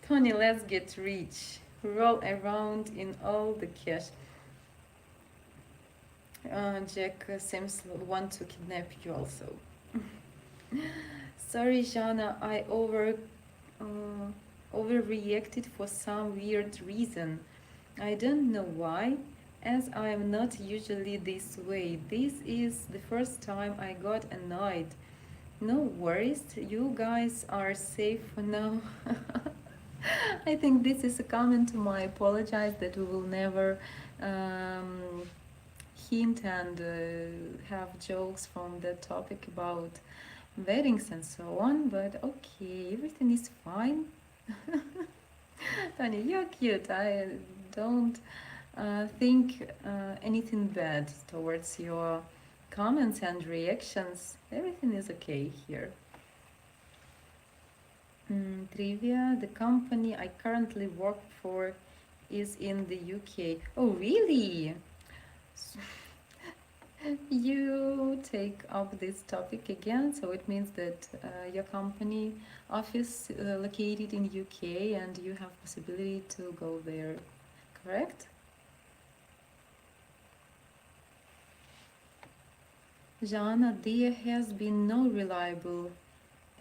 Tony, let's get rich. Roll around in all the cash. Jack seems want to kidnap you also. Sorry, Zhanna, I overreacted for some weird reason. I don't know why, as I am not usually this way. This is the first time I got annoyed. No worries, you guys are safe for now. I think this is a comment to my apologize that we will never hint and have jokes from the topic about weddings and so on, but okay, everything is fine. Tanya, you're cute. I don't think anything bad towards your comments and reactions. Everything is okay here. Trivia, the company I currently work for is in the UK. Oh, really? You take up this topic again, so it means that your company office located in UK and you have possibility to go there, correct? Zhanna, there has been no reliable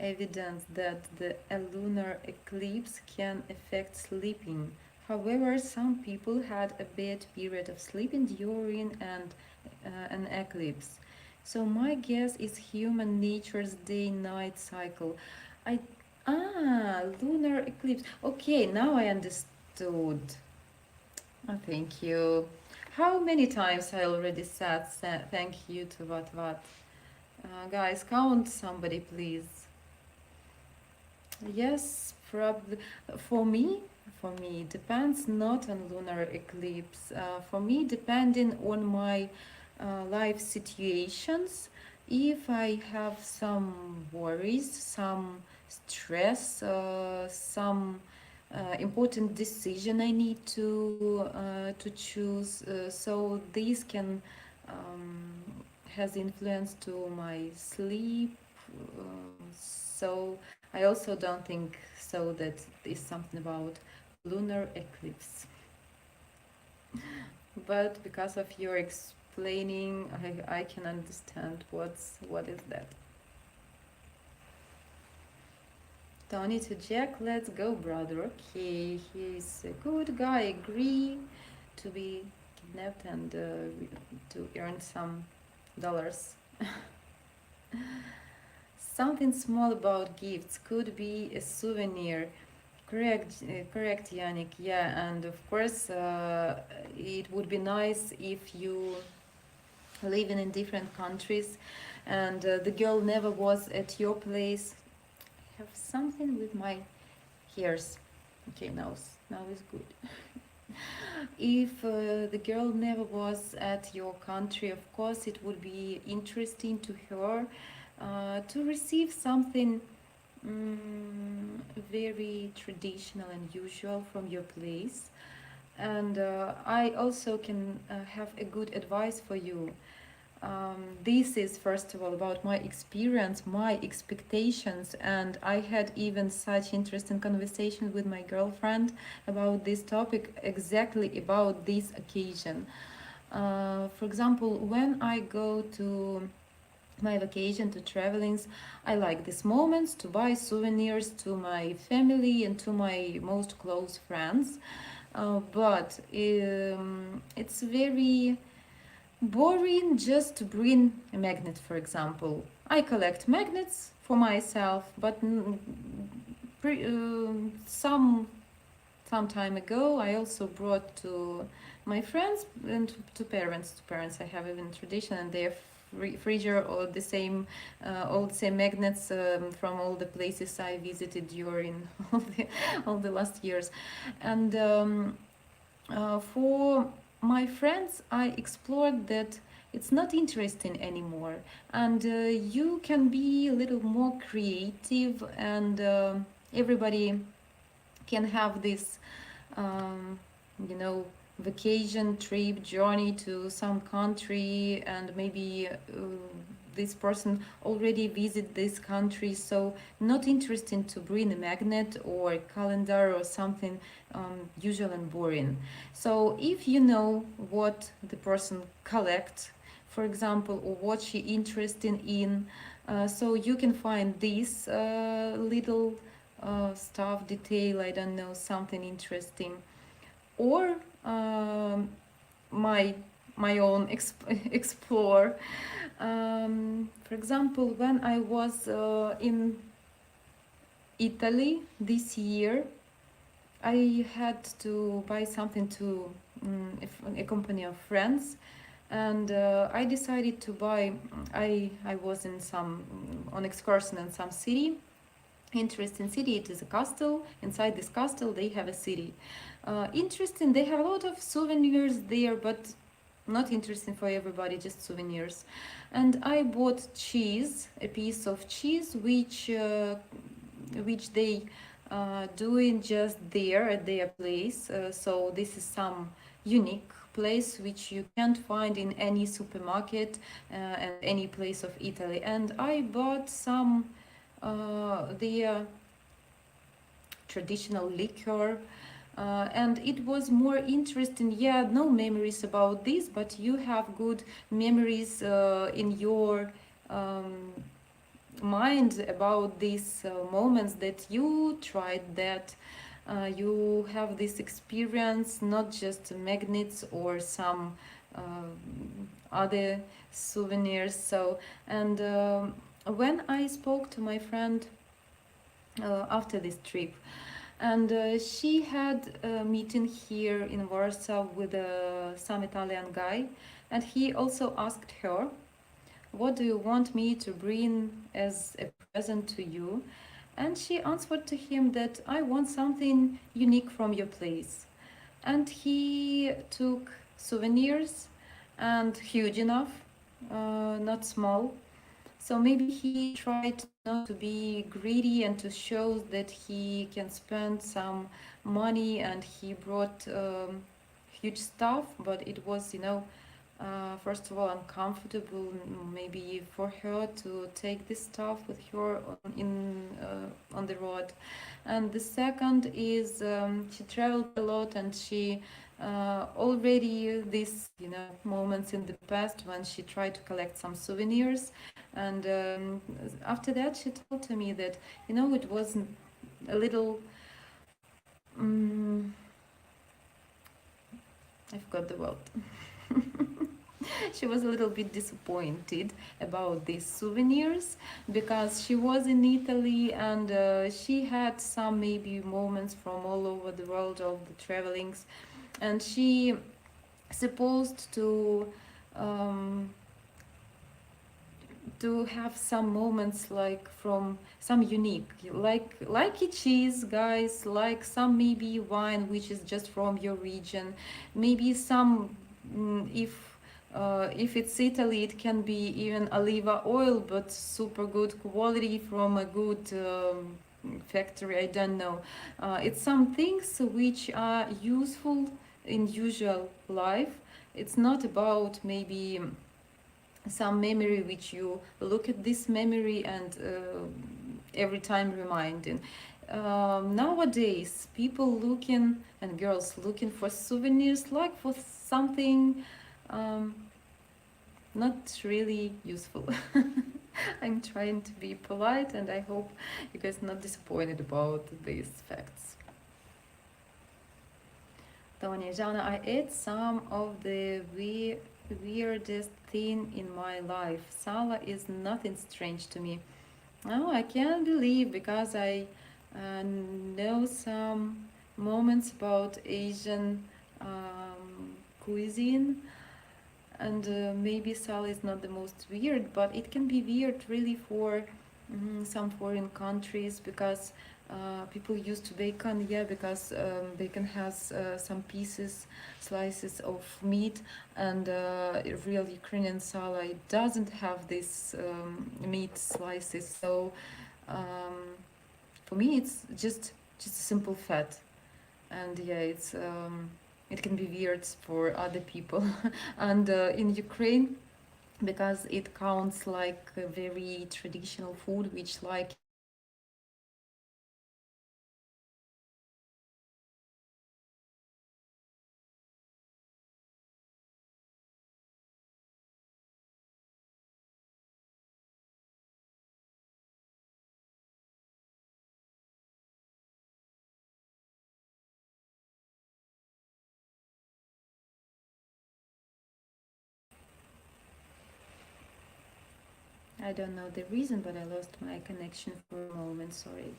evidence that the lunar eclipse can affect sleeping. However, some people had a bad period of sleeping during an eclipse. So my guess is human nature's day-night cycle. I lunar eclipse. Okay, now I understood. Oh, thank you. How many times I already said thank you to what? Guys, count somebody, please. Yes, probably. For me, it depends not on lunar eclipse. For me, depending on my life situations, if I have some worries, some stress, some important decision I need to choose, so this can has influence to my sleep. So I also don't think so that is something about lunar eclipse. But because of your explaining, I can understand what is that. Tony to Jack, let's go, brother. Okay, he's a good guy. Agree to be kidnapped and to earn some dollars. Something small about gifts could be a souvenir. Correct, Yannick. Yeah, and of course, it would be nice if you living in different countries and the girl never was at your place. I have something with my hairs. Okay, now it's good. If the girl never was at your country, of course, it would be interesting to her to receive something very traditional and usual from your place. And I also can have a good advice for you. This is first of all about my experience, my expectations, and I had even such interesting conversation with my girlfriend about this topic, exactly about this occasion. For example, when I go to my vacation, to travelings, I like these moments to buy souvenirs to my family and to my most close friends, but it's very boring just to bring a magnet, for example. I collect magnets for myself, but some time ago I also brought to my friends and to parents. To parents, I have even tradition, and they have freezer or all the same magnets from all the places I visited during all the last years, and for my friends, I explored that it's not interesting anymore, and you can be a little more creative, and everybody can have this, um, you know, vacation trip journey to some country, and maybe this person already visit this country, so not interesting to bring a magnet or a calendar or something usual and boring. So if you know what the person collects, for example, or what she interested in, so you can find this little stuff, detail, I don't know, something interesting. Or my my own explore. For example, when I was in Italy this year, I had to buy something to accompany a friends, and I decided to buy. I was in some on excursion in some city, interesting city. It is a castle. Inside this castle they have a city. Interesting, they have a lot of souvenirs there, but not interesting for everybody, just souvenirs. And I bought cheese, a piece of cheese, which they doing just there at their place. So this is some unique place which you can't find in any supermarket and any place of Italy. And I bought some their traditional liquor, and it was more interesting. Yeah, no memories about this, but you have good memories in your um, mind about these moments that you tried that. You have this experience, not just magnets or some other souvenirs. So, and when I spoke to my friend after this trip, and she had a meeting here in Warsaw with some Italian guy, and he also asked her, what do you want me to bring as a present to you? And she answered to him that I want something unique from your place. And he took souvenirs, and huge enough, not small. So maybe he tried not to be greedy and to show that he can spend some money, and he brought huge stuff, but it was, first of all, uncomfortable maybe for her to take this stuff with her on the road. And the second is she traveled a lot, and she already this moments in the past when she tried to collect some souvenirs, and after that she told to me that it was a little I forgot the word. She was a little bit disappointed about these souvenirs because she was in Italy, and she had some maybe moments from all over the world of the travelings, and she supposed to have some moments like from some unique, like it is, guys, like some maybe wine which is just from your region, maybe some if it's Italy, it can be even olive oil, but super good quality from a good factory. I don't know. It's some things which are useful in usual life. It's not about maybe some memory which you look at this memory and every time reminding. Nowadays, people looking and girls looking for souvenirs like for something not really useful. I'm trying to be polite, and I hope you guys are not disappointed about these facts. Tonya, Zhanna, I ate some of the weirdest thing in my life. Sala is nothing strange to me. Oh, I can't believe, because I know some moments about Asian cuisine, and maybe sal is not the most weird, but it can be weird really for some foreign countries, because people used to bacon, yeah, because bacon has some pieces, slices of meat, and real Ukrainian salad doesn't have this meat slices. So for me, it's just simple fat, and yeah, it can be weird for other people. And in Ukraine, because it counts like a very traditional food, which like I don't know the reason, but I lost my connection for a moment. Sorry.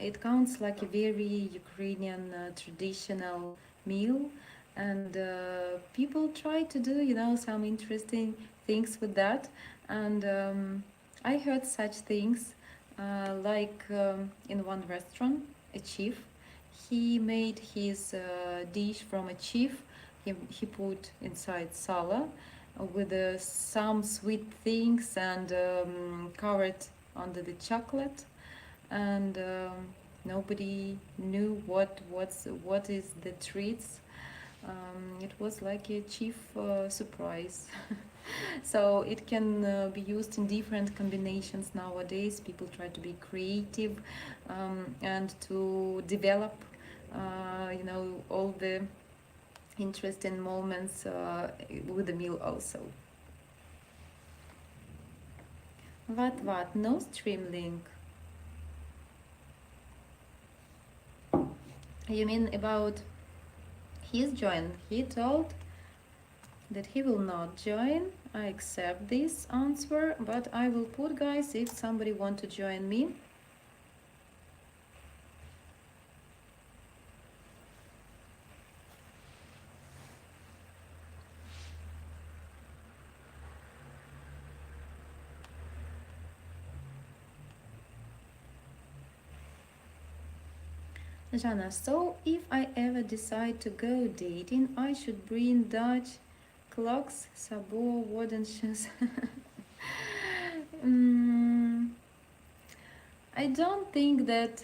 It counts like a very Ukrainian traditional meal, and people try to do, some interesting things with that. And I heard such things, like in one restaurant, a chief, he made his dish from a chief. He put inside salad with some sweet things and covered under the chocolate, and nobody knew what is the treats. It was like a chief surprise. So it can be used in different combinations nowadays. People try to be creative, and to develop all the interesting moments with the meal also. What? No stream link. You mean about his join? He told that he will not join. I accept this answer, but I will put, guys, if somebody want to join me. Zhanna, so if I ever decide to go dating, I should bring Dutch clocks, sabot, wooden shoes. mm, I don't think that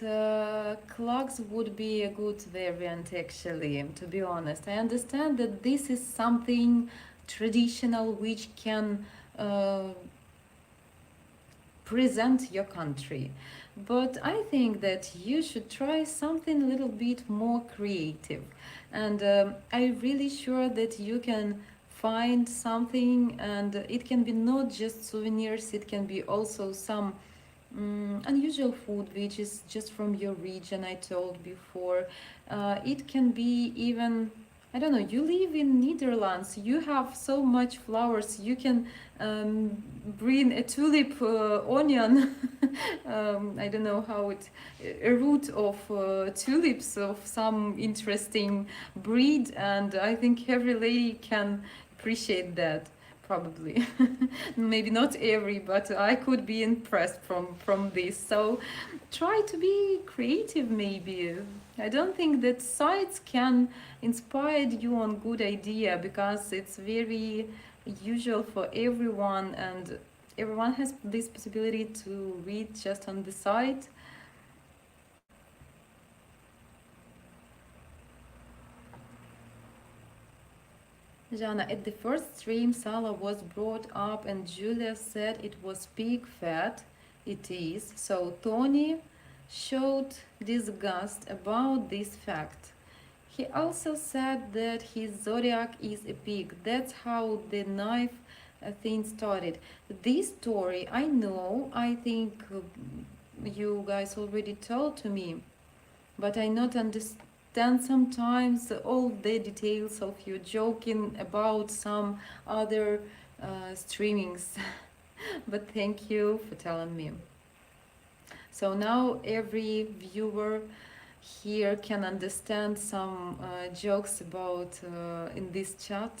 clocks would be a good variant, actually, to be honest. I understand that this is something traditional which can present your country, but I think that you should try something a little bit more creative, and I'm really sure that you can find something, and it can be not just souvenirs, it can be also some unusual food which is just from your region. I told before, it can be even, I don't know, you live in Netherlands, you have so much flowers, you can bring a tulip onion. I don't know how it, a root of tulips of some interesting breed, and I think every lady can appreciate that, probably. Maybe not every, but I could be impressed from this. So try to be creative, maybe. I don't think that sites can inspire you on good idea, because it's very usual for everyone, and everyone has this possibility to read just on the site. Zhanna, at the first stream, Sala was brought up and Julia said it was pig fat. It is. So Tony showed disgust about this fact. He also said that his zodiac is a pig. That's how the knife thing started. This story, I know, I think you guys already told to me, but I not understand sometimes all the details of you joking about some other streamings. But thank you for telling me. So now every viewer here can understand some jokes about in this chat.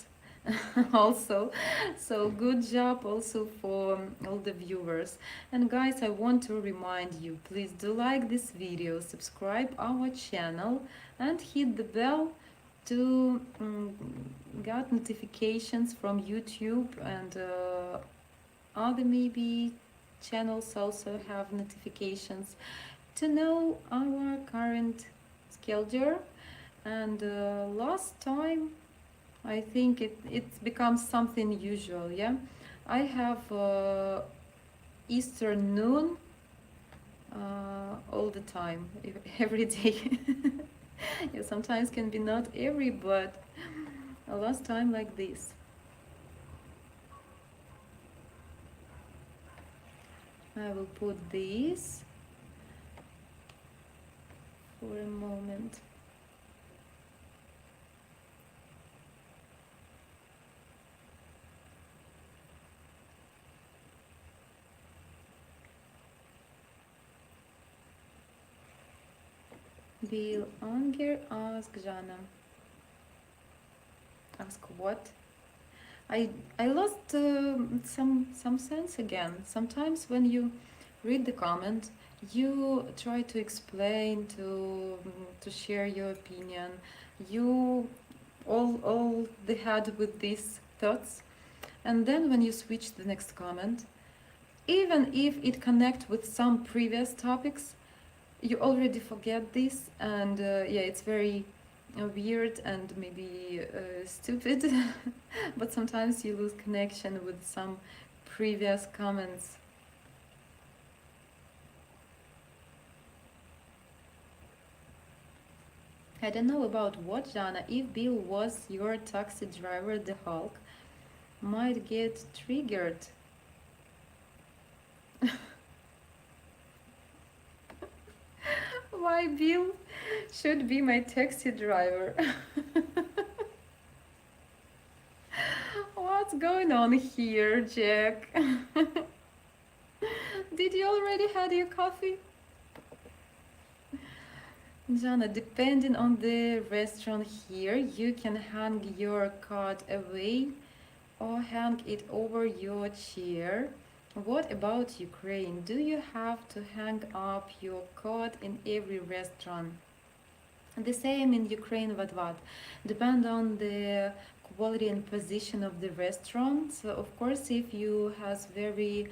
also. So good job also for all the viewers. And guys, I want to remind you, please do like this video, subscribe our channel, and hit the bell to get notifications from YouTube, and other maybe channels also have notifications to know our current schedule. And last time I think it becomes something usual, yeah. I have Eastern noon all the time, every day. Yeah, sometimes can be not every, but last time like this. I will put this for a moment. Will Anger ask Zhanna. Ask what? I lost some sense again. Sometimes when you read the comment, you try to explain, to share your opinion. You all the head with these thoughts, and then when you switch the next comment, even if it connect with some previous topics, you already forget this, and yeah, it's very weird and maybe stupid. But sometimes you lose connection with some previous comments. I don't know about what, Zhanna. If Bill was your taxi driver, the Hulk might get triggered. Why Bill should be my taxi driver? What's going on here, Jack? Did you already had your coffee? Zhanna, depending on the restaurant here, you can hang your card away or hang it over your chair. What about Ukraine? Do you have to hang up your card in every restaurant? The same in Ukraine, what? Depend on the quality and position of the restaurant. So of course, if you has very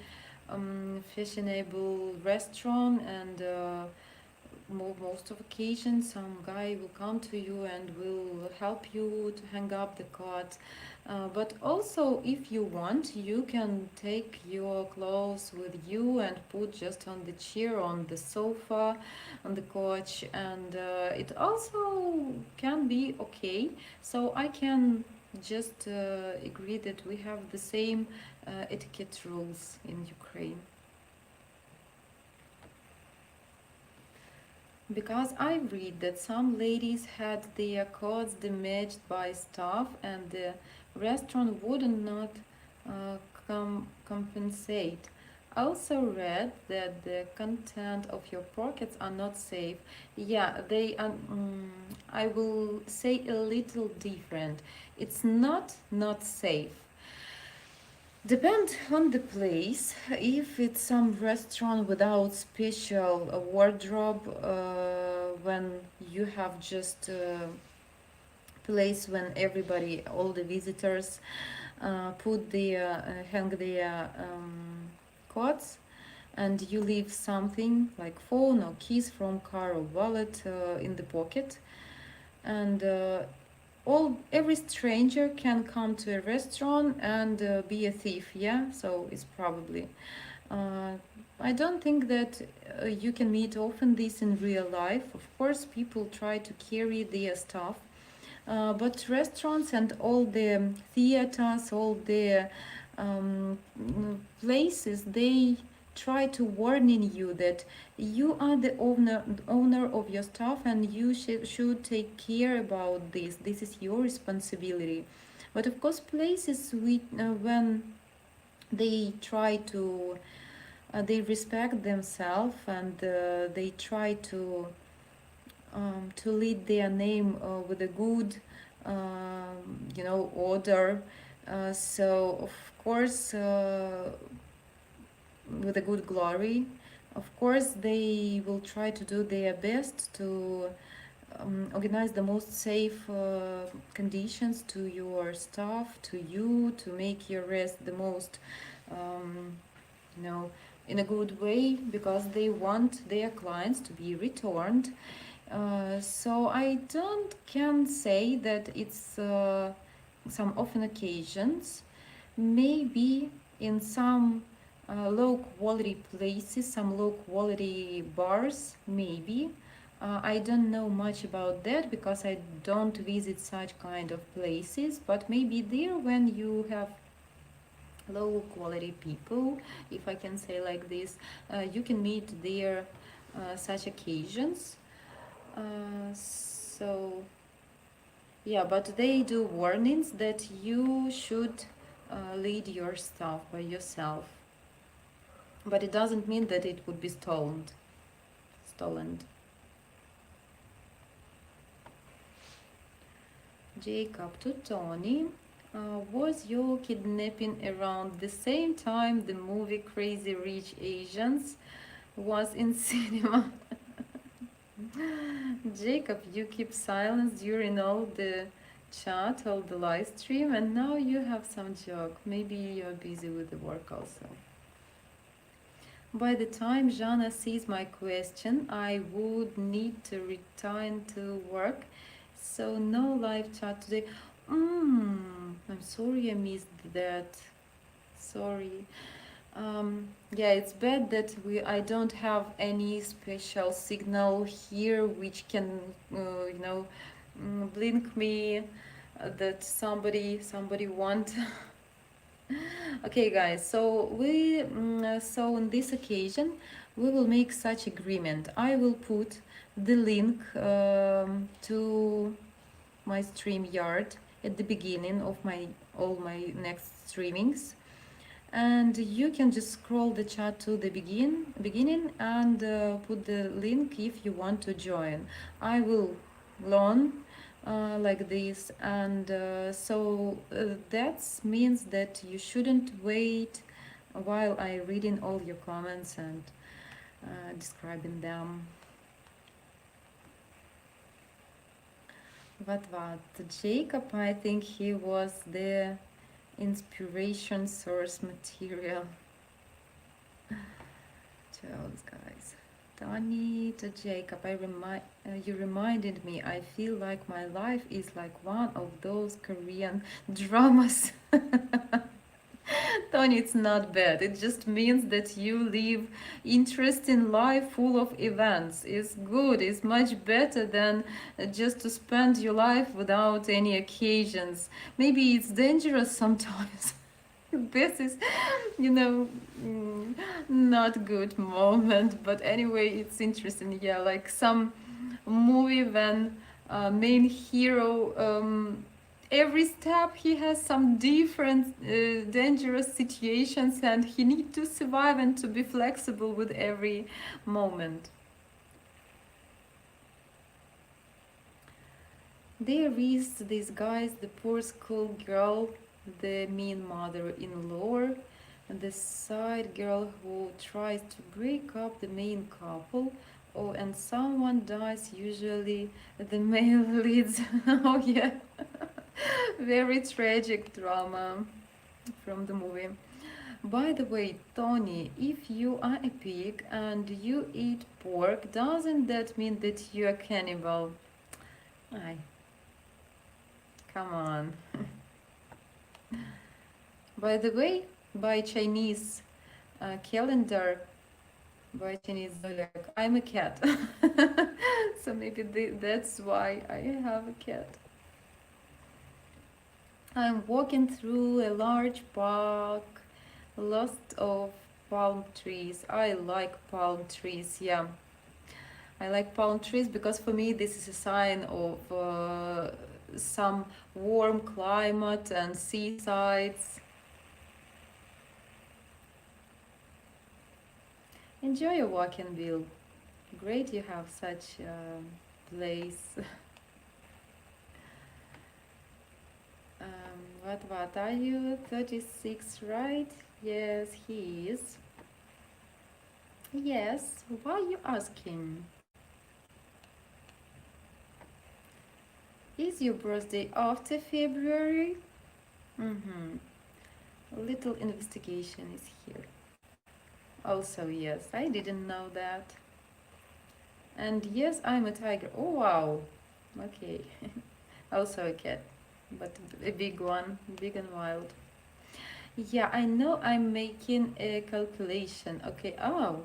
fashionable restaurant, and most of occasions some guy will come to you and will help you to hang up the card. But also, if you want, you can take your clothes with you and put just on the chair, on the sofa, on the couch, and it also can be okay. So I can just agree that we have the same etiquette rules in Ukraine. Because I read that some ladies had their cards damaged by staff and the restaurant would not compensate. I also read that the content of your pockets are not safe. Yeah, they are. I will say a little different. It's not safe. Depend on the place. If it's some restaurant without special wardrobe, when you have just place when everybody, all the visitors, put their hang their coats, and you leave something like phone or keys from car or wallet in the pocket, and every stranger can come to a restaurant and be a thief, yeah. So it's probably I don't think that you can meet often this in real life. Of course, people try to carry their stuff, but restaurants and all the theaters, all the places, they try to warning you that you are the owner of your stuff, and you should take care about this. This is your responsibility. But of course, places when they try to they respect themselves, and they try to lead their name with a good you know, order. So of course, with a good glory, of course they will try to do their best to organize the most safe conditions to your staff, to you, to make your rest the most, um, you know, in a good way, because they want their clients to be returned. So I don't can say that it's some often occasions, maybe in some low quality places, some low quality bars, maybe. I don't know much about that because I don't visit such kind of places, but maybe there when you have low quality people, if I can say like this, you can meet there such occasions. So yeah, but they do warnings that you should lead your stuff by yourself. But it doesn't mean that it would be stolen. Stolen. Jacob to Tony. Was your kidnapping around the same time the movie Crazy Rich Asians was in cinema? Jacob, you keep silence during all the chat, all the live stream, and now you have some joke. Maybe you're busy with the work also. By the time Zhanna sees my question, I would need to return to work, so no live chat today. I'm sorry I missed that. Sorry. Yeah, it's bad that I don't have any special signal here which can, you know, blink me that somebody want. Okay, guys. So so on this occasion we will make such agreement. I will put the link to my StreamYard at the beginning of all my next streamings, and you can just scroll the chat to the beginning and put the link if you want to join. I will learn like this, and so that means that you shouldn't wait while I reading all your comments and describing them. What Jacob, I think he was the inspiration source material. Cheers, guys. Tony to Jacob, you reminded me. I feel like my life is like one of those Korean dramas. Tony, it's not bad. It just means that you live interesting life full of events. It's good. It's much better than just to spend your life without any occasions. Maybe it's dangerous sometimes. This is, you know, not good moment. But anyway, it's interesting. Yeah, like some movie when main hero every step he has some different dangerous situations, and he needs to survive and to be flexible with every moment. There is this guys, the poor school girl, the mean mother-in-law, the side girl who tries to break up the main couple. Oh, and someone dies, usually the male leads. Oh yeah. Very tragic drama from the movie. By the way, Tony, if you are a pig and you eat pork, doesn't that mean that you are cannibal? Aye, come on. By the way, by Chinese calendar, by Chinese Zodiac, I'm a cat. So maybe that's why I have a cat. I'm walking through a large park, lots of palm trees. I like palm trees, yeah. I like palm trees because for me this is a sign of some warm climate and seasides. Enjoy your walk in Bill. Great you have such a place. What are you? 36, right? Yes, he is. Yes, why are you asking? Is your birthday after February? Mm-hmm. A little investigation is here. Also, yes, I didn't know that. And yes, I'm a tiger. Oh, wow. Okay. Also a cat, but a big one, big and wild. Yeah, I know I'm making a calculation. Okay, oh,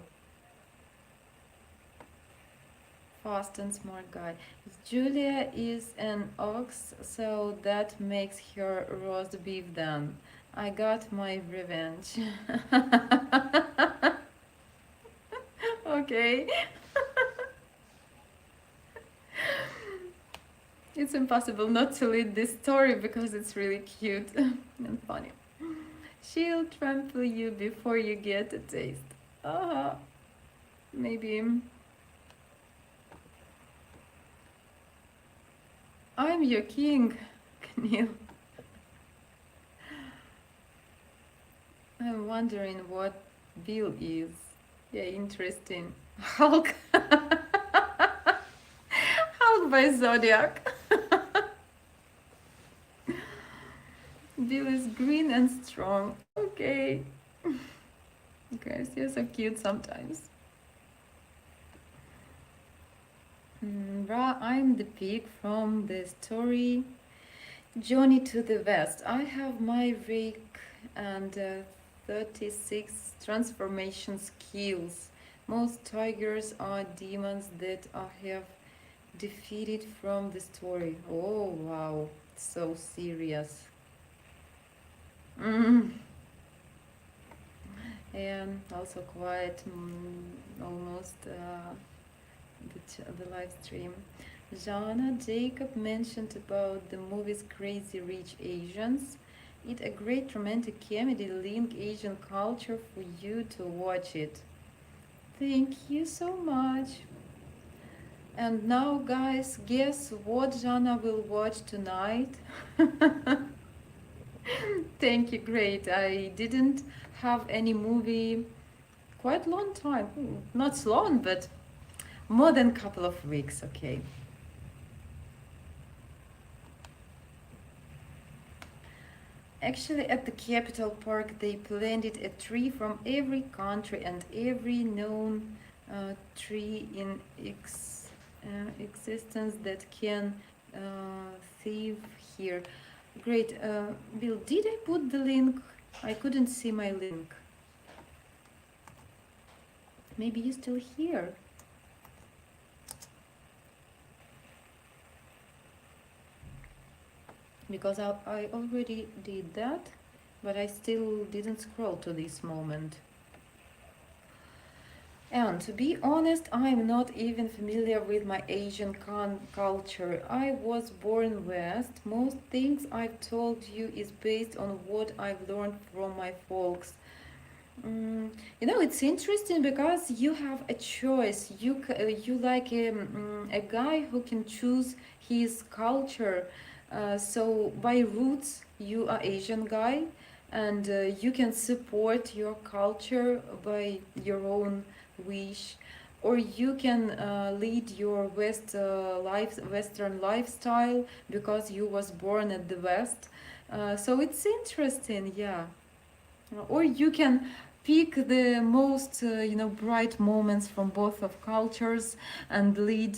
fast and smart guy. Julia is an ox, so that makes her roast beef then. I got my revenge. Okay. It's impossible not to read this story because it's really cute and funny. She'll trample you before you get a taste. Maybe. I'm your king, Camille. I'm wondering what Bill is. Yeah, interesting. Hulk. Hulk by Zodiac. Bill is green and strong. Okay. Guys, you're so cute sometimes. Ra, I'm the pig from the story Johnny to the West. I have my rake and 36 transformation skills. Most tigers are demons that I have defeated from the story. Oh wow, so serious. Mm. And also quite almost the live stream. Zhanna, Jacob mentioned about the movie's Crazy Rich Asians. It's a great romantic comedy link Asian culture for you to watch it. Thank you so much. And now, guys, guess what Zhanna will watch tonight? Thank you, great. I didn't have any movie quite long time. Not so long, but more than a couple of weeks, okay. Actually, at the Capital Park, they planted a tree from every country and every known tree in existence that can thrive here. Great. Bill, did I put the link? I couldn't see my link. Maybe you're still here. Because I already did that, but I still didn't scroll to this moment. And to be honest, I'm not even familiar with my Asian culture. I was born West. Most things I've told you is based on what I've learned from my folks. You know, it's interesting because you have a choice. You like a guy who can choose his culture. So by roots, you are Asian guy, and you can support your culture by your own wish, or you can lead your Western lifestyle because you was born at the West. So it's interesting, yeah. Or you can pick the most bright moments from both of cultures and lead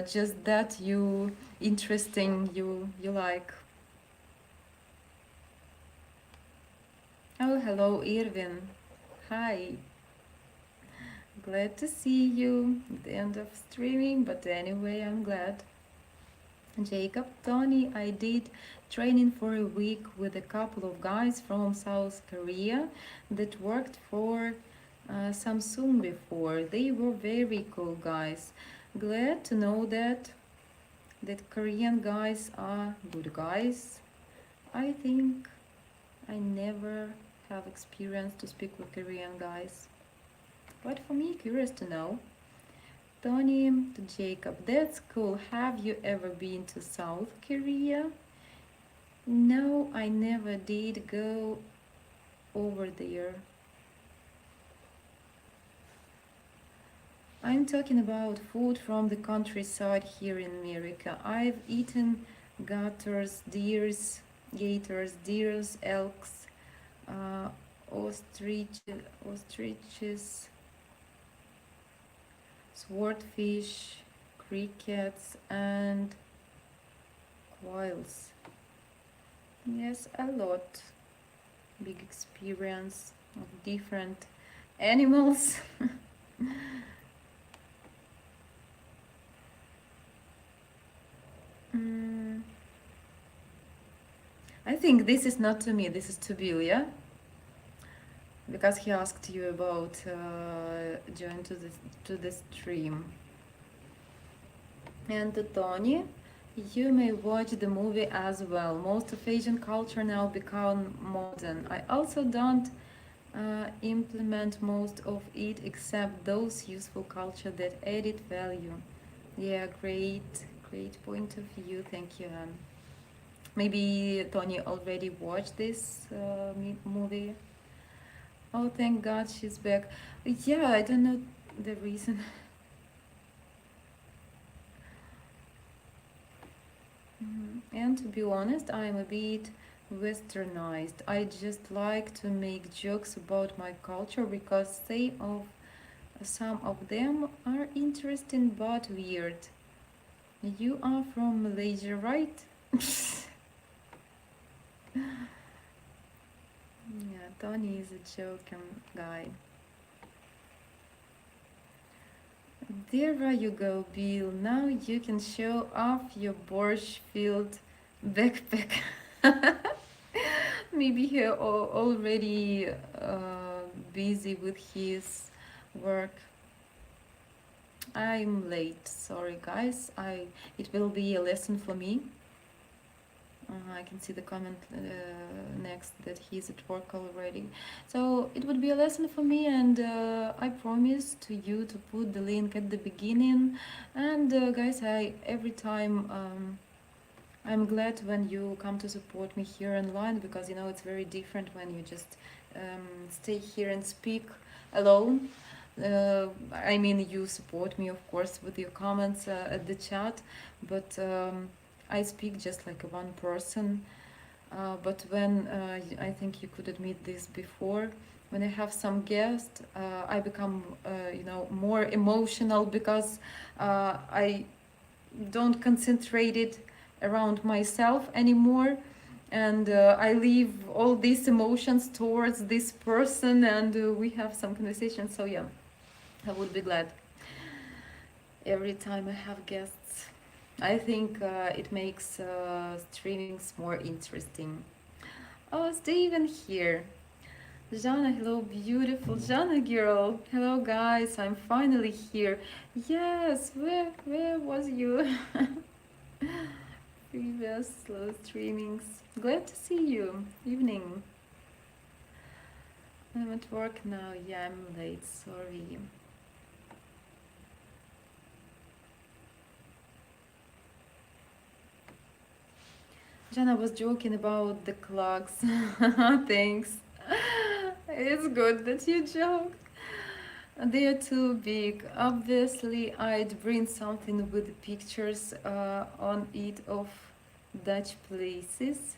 just that you interesting you like. Oh, hello, Irvin. Hi. Glad to see you at the end of streaming, but anyway, I'm glad. Jacob, Tony, I did training for a week with a couple of guys from South Korea that worked for Samsung before. They were very cool guys. Glad to know that Korean guys are good guys. I think I never have experience to speak with Korean guys. But for me, curious to know. Tony to Jacob, that's cool. Have you ever been to South Korea? No, I never did go over there. I'm talking about food from the countryside here in America. I've eaten gators, deers, elks, uh, ostriches, swordfish, crickets, and quails. Yes, a lot. Big experience of different animals. I think this is not to me, this is to Bill, yeah? Because he asked you about join to the stream. And to Tony, you may watch the movie as well. Most of Asian culture now become modern. I also don't implement most of it except those useful culture that added value. Yeah, great point of view. Thank you, Anne. Maybe Tony already watched this movie. Oh, thank God she's back. Yeah, I don't know the reason. And to be honest, I'm a bit westernized. I just like to make jokes about my culture because some of them are interesting but weird. You are from Malaysia, right? Yeah, Tony is a joking guy. There you go, Bill. Now you can show off your borscht-filled backpack. Maybe he already busy with his work. I'm late. Sorry, guys. It will be a lesson for me. I can see the comment next that he's at work already. So it would be a lesson for me, and I promise to you to put the link at the beginning. And guys, every time I'm glad when you come to support me here online, because you know it's very different when you just stay here and speak alone. I mean, you support me, of course, with your comments at the chat, but I speak just like a one person. But when I think you could admit this before, when I have some guest, I become, more emotional because I don't concentrate it around myself anymore, and I leave all these emotions towards this person, and we have some conversation. So yeah, I would be glad every time I have guests. I think it makes streamings more interesting. Oh, Steven here. Zhanna, hello, beautiful Zhanna girl. Hello, guys. I'm finally here. Yes, where was you? Previous slow streamings. Glad to see you. Evening. I'm at work now. Yeah, I'm late. Sorry. Zhanna was joking about the clocks. Thanks. It's good that you joked. They are too big. Obviously, I'd bring something with pictures on it of Dutch places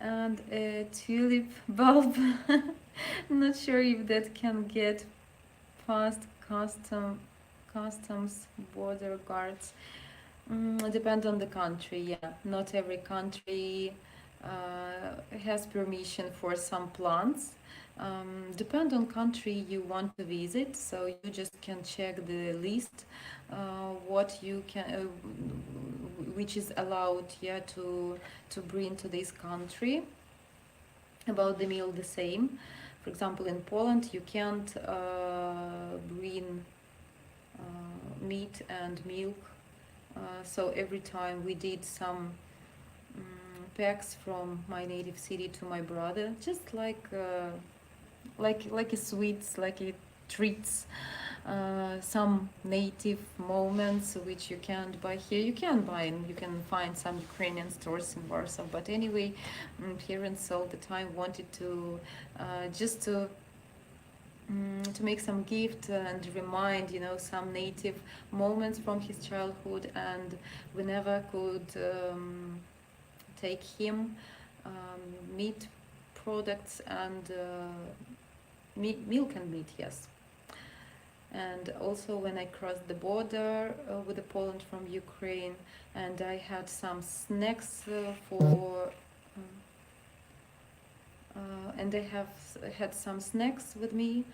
and a tulip bulb. Not sure if that can get past customs border guards. Depends on the country, yeah. Not every country has permission for some plants. Depend on country you want to visit, so you just can check the list what you can which is allowed, yeah, to bring to this country. About the meal, the same. For example, in Poland you can't bring meat and milk. So every time we did some packs from my native city to my brother, just like a sweets, like it treats, some native moments which you can't buy here. You can buy, and you can find some Ukrainian stores in Warsaw. But anyway, parents all the time wanted to just to make some gift and remind, you know, some native moments from his childhood, and we never could take him meat products and milk and meat, yes. And also when I crossed the border with Poland from Ukraine, and I had some snacks and I have had some snacks with me.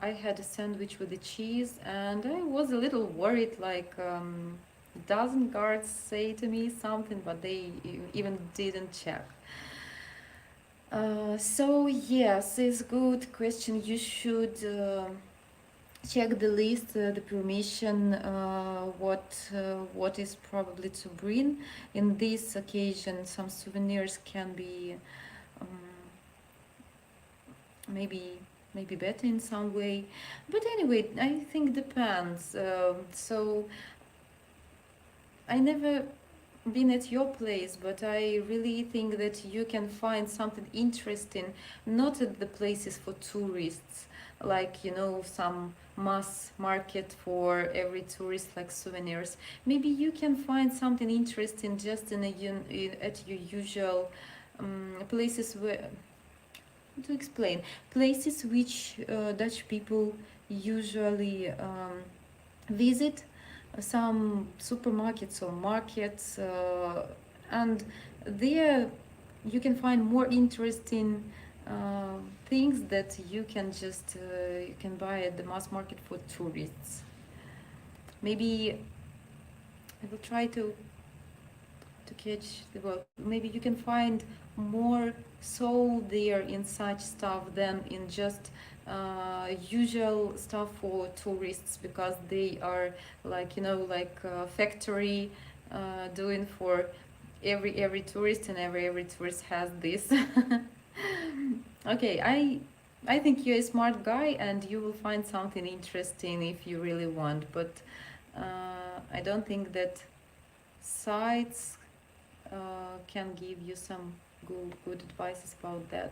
I had a sandwich with the cheese, and I was a little worried, like dozen guards say to me something, but they even didn't check. So yes, it's good question. You should check the list, the permission, what is probably to bring. In this occasion, some souvenirs can be maybe better in some way, but anyway, I think depends. So I never been at your place, but I really think that you can find something interesting, not at the places for tourists, like, you know, some mass market for every tourist, like souvenirs. Maybe you can find something interesting just at your usual places where, to explain, places which Dutch people usually visit, some supermarkets or markets, and there you can find more interesting things that you can just you can buy at the mass market for tourists. Maybe I will try to catch the word. Maybe you can find more soul there in such stuff than in just usual stuff for tourists, because they are like, you know, like factory doing for every tourist, and every tourist has this. Okay, I think you're a smart guy, and you will find something interesting if you really want, but I don't think that sites can give you some good advices about that.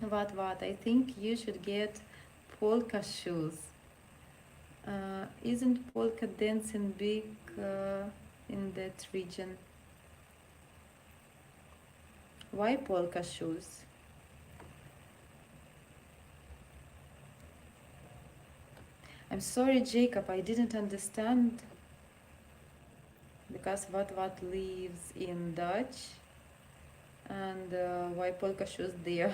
What? I think you should get polka shoes. Isn't polka dancing big in that region? Why polka shoes? I'm sorry, Jacob, I didn't understand, because what lives in Dutch, and why polka shoes there?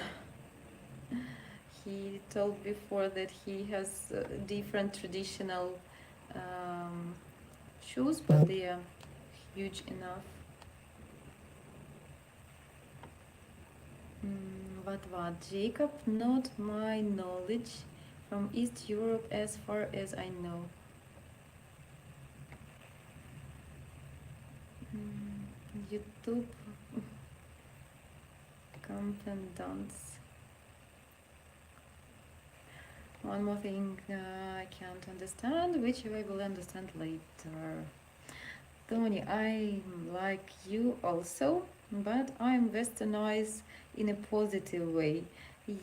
He told before that he has different traditional shoes, but they are huge enough. What? Jacob, not my knowledge from East Europe as far as I know. YouTube content dance. One more thing I can't understand, which I will understand later. Tony, I'm like you also, but I'm westernized in a positive way.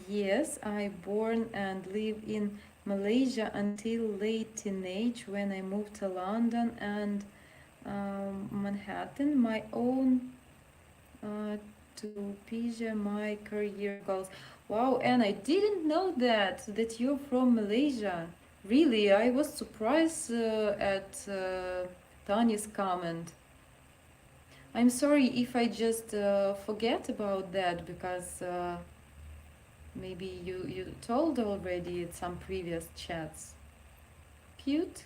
Yes, I born and live in Malaysia until late teenage, when I moved to London and Manhattan, my own to pursue my career goals. Wow, and I didn't know that you're from Malaysia. Really, I was surprised at Tanya's comment. I'm sorry if I just forget about that, because maybe you told already at some previous chats. Cute.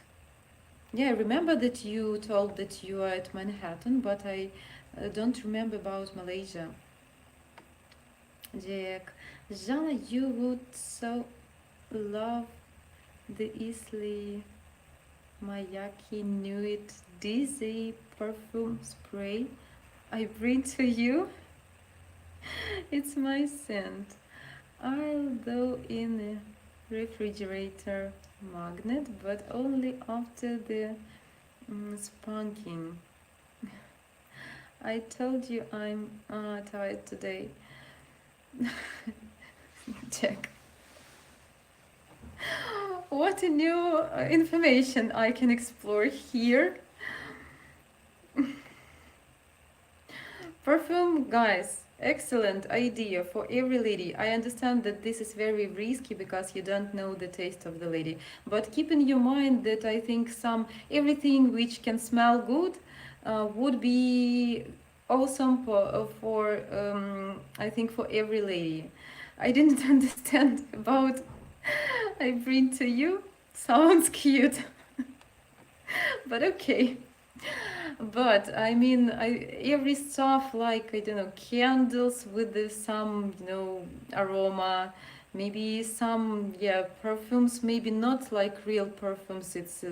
Yeah, I remember that you told that you are at Manhattan, but I don't remember about Malaysia. Jack, Zhanna, you would so love the Isli Mayaki Nude Dizzy perfume spray I bring to you. It's my scent. I'll go in a refrigerator magnet, but only after the spanking. I told you I'm tired today. Check. What a new information I can explore here. Perfume, guys, excellent idea for every lady. I understand that this is very risky because you don't know the taste of the lady. But keep in your mind that I think everything which can smell good would be awesome I think for every lady. I didn't understand about I bring to you. Sounds cute. But okay. But I mean, every stuff like I don't know, candles with some aroma, maybe some perfumes, maybe not like real perfumes. It's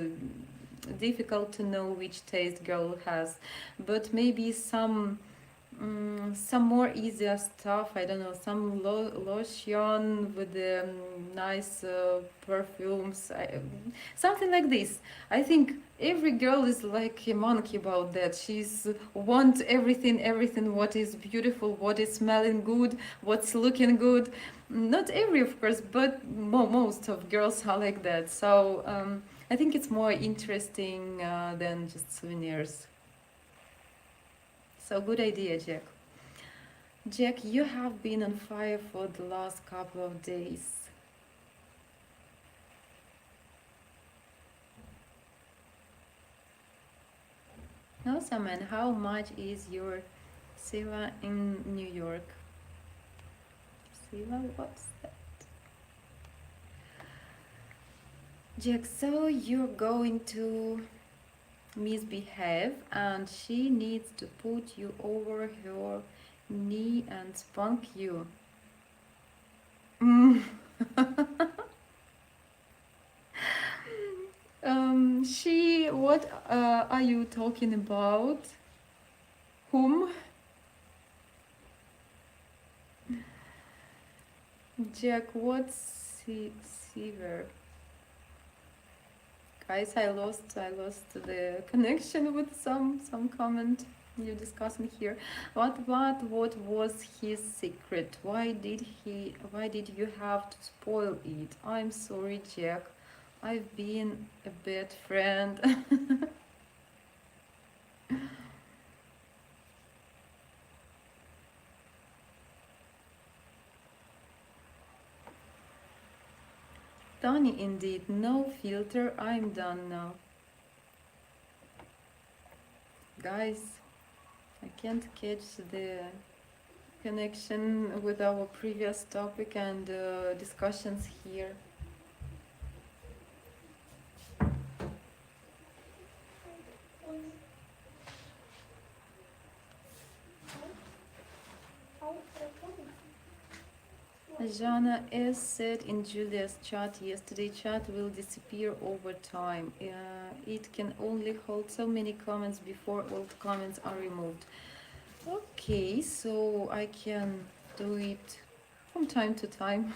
difficult to know which taste girl has, but maybe some more easier stuff. I don't know, some lotion with nice perfumes, something like this. I think every girl is like a monkey about that. She's want everything what is beautiful, what is smelling good, what's looking good. Not every, of course, but most of girls are like that. So I think it's more interesting than just souvenirs. So good idea, Jack. Jack, you have been on fire for the last couple of days. Awesome, and how much is your Siva in New York? Siva, what's that? Jack, so you're going to misbehave and she needs to put you over her knee and spunk you. What are you talking about? Whom? Jack, what's Seaver? Guys, I lost the connection with some comment you're discussing here. What was his secret? Why did you have to spoil it? I'm sorry, Jack. I've been a bad friend. Tony, indeed, no filter. I'm done now. Guys, I can't catch the connection with our previous topic and discussions here. Zhanna, as said in Julia's chat yesterday, chat will disappear over time. It can only hold so many comments before old comments are removed. Okay, so I can do it from time to time,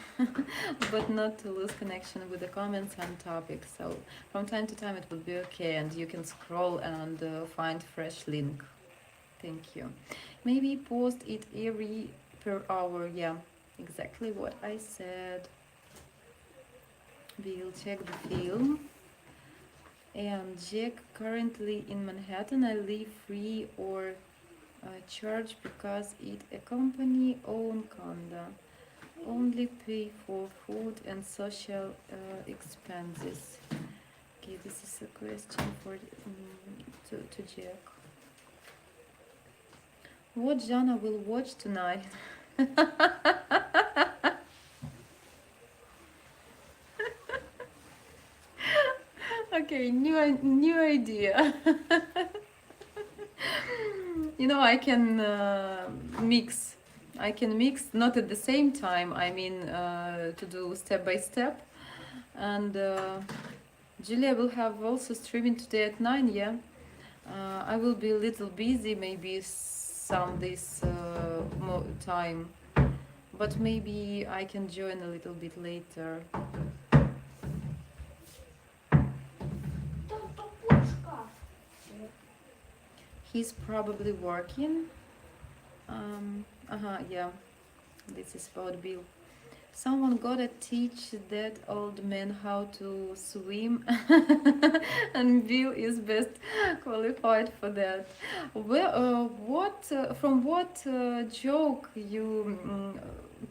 but not to lose connection with the comments and topics. So from time to time it will be okay, and you can scroll and find fresh link. Thank you. Maybe post it every per hour. Yeah, exactly what I said. We'll check the film. And Jack, currently in Manhattan. I live free or charge because it a company owned condo. Only pay for food and social expenses. Okay, this is a question for to Jack. What Zhanna will watch tonight? Okay, new idea. You know, I can mix. I can mix, not at the same time. I mean, to do step by step. And Julia will have also streaming today at 9. Yeah, I will be a little busy, maybe some this time. but maybe I can join a little bit later. He's probably working. Yeah, this is about Bill. Someone gotta teach that old man how to swim, and Bill is best qualified for that. From what joke you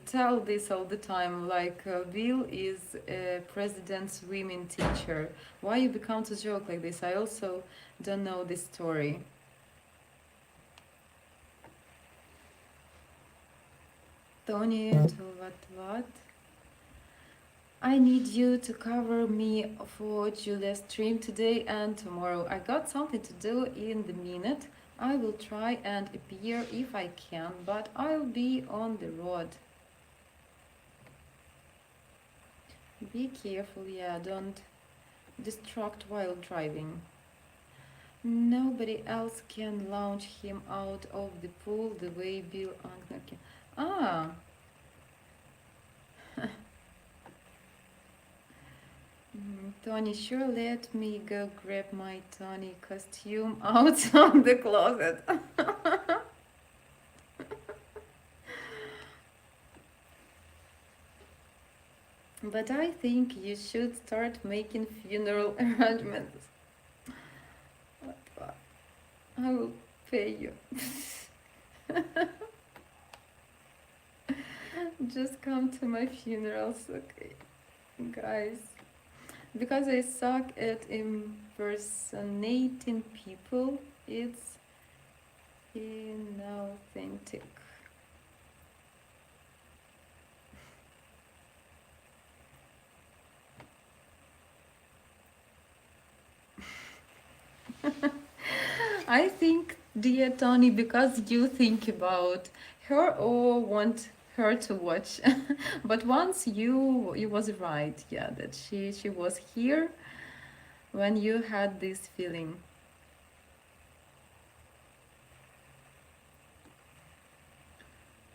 tell this all the time? Like Bill is a president swimming teacher. Why you become to joke like this? I also don't know this story. Tony, what? I need you to cover me for Julia's stream today and tomorrow. I got something to do in the minute. I will try and appear if I can, but I'll be on the road. Be careful, yeah, don't distract while driving. Nobody else can launch him out of the pool the way Bill Ankner can. Ah! Tony, sure, let me go grab my Tony costume out of the closet. But I think you should start making funeral arrangements. What? I will pay you. Just come to my funerals, okay, guys. Because I suck at impersonating people, it's inauthentic. I think, dear Tony, because you think about her or want her to watch. But once you was right, yeah, that she was here when you had this feeling.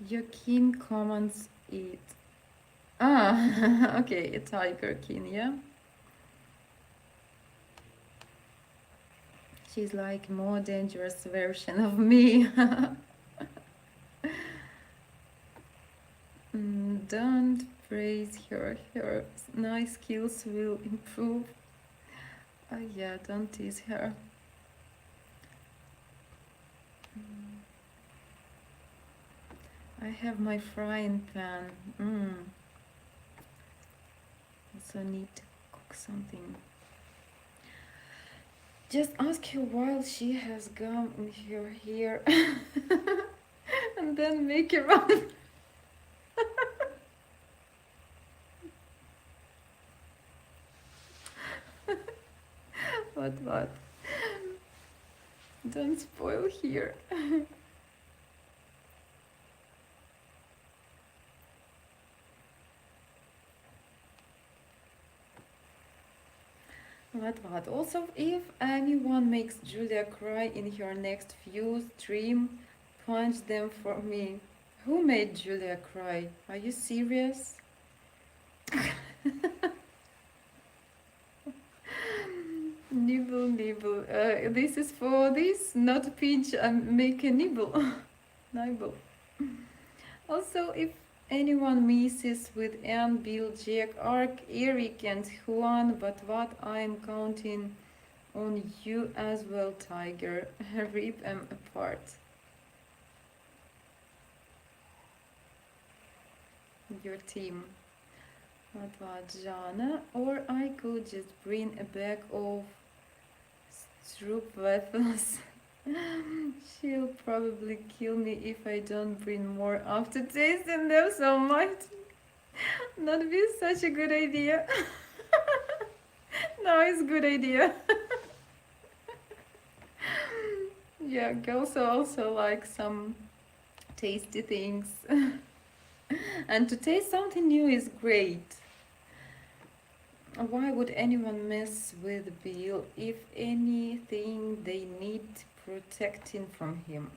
Your king commands it. Ah, okay, a tiger king, yeah. She's like a more dangerous version of me. Don't praise her. Her nice skills will improve. Yeah, don't tease her. I have my frying pan. Also need to cook something. Just ask her while she has gum in her hair. And then make it run. What? Don't spoil here. What? Also, if anyone makes Julia cry in her next few stream, punch them for me. Who made Julia cry? Are you serious? Nibble. This is for this, not pinch and make a nibble. Nibble. Also, if anyone misses with Anne, Bill, Jack, Ark, Eric, and Juan, but what I'm counting on you as well, Tiger. Rip them apart. Your team. What, Zhanna? Or I could just bring a bag of stroop weapons. She'll probably kill me if I don't bring more after tasting them, so might not be such a good idea. No, it's a good idea. Yeah, girls also like some tasty things. And to taste something new is great. Why would anyone mess with Bill? If anything, they need protecting from him.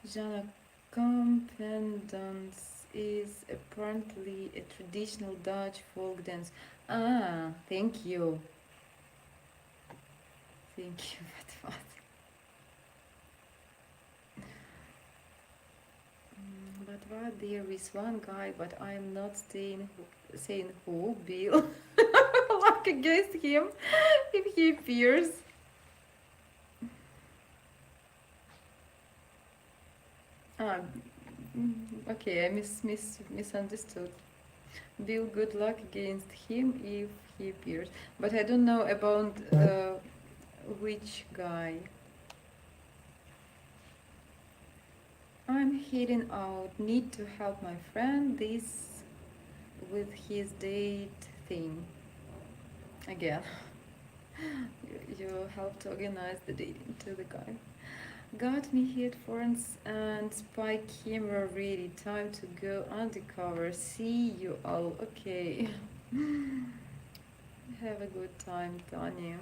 Zhanna, Compendance is apparently a traditional Dutch folk dance. Ah, thank you. Thank you, but what? But what? There is one guy, but I am not saying who. Bill. Luck against him if he appears. Ah, okay, I misunderstood. Bill, good luck against him if he appears. But I don't know about which guy. I'm heading out. Need to help my friend this with his date thing. Again, you help to organize the dating to the guy. Got me headphones and spy camera ready. Time to go undercover. See you all. Okay. Have a good time, Tanya.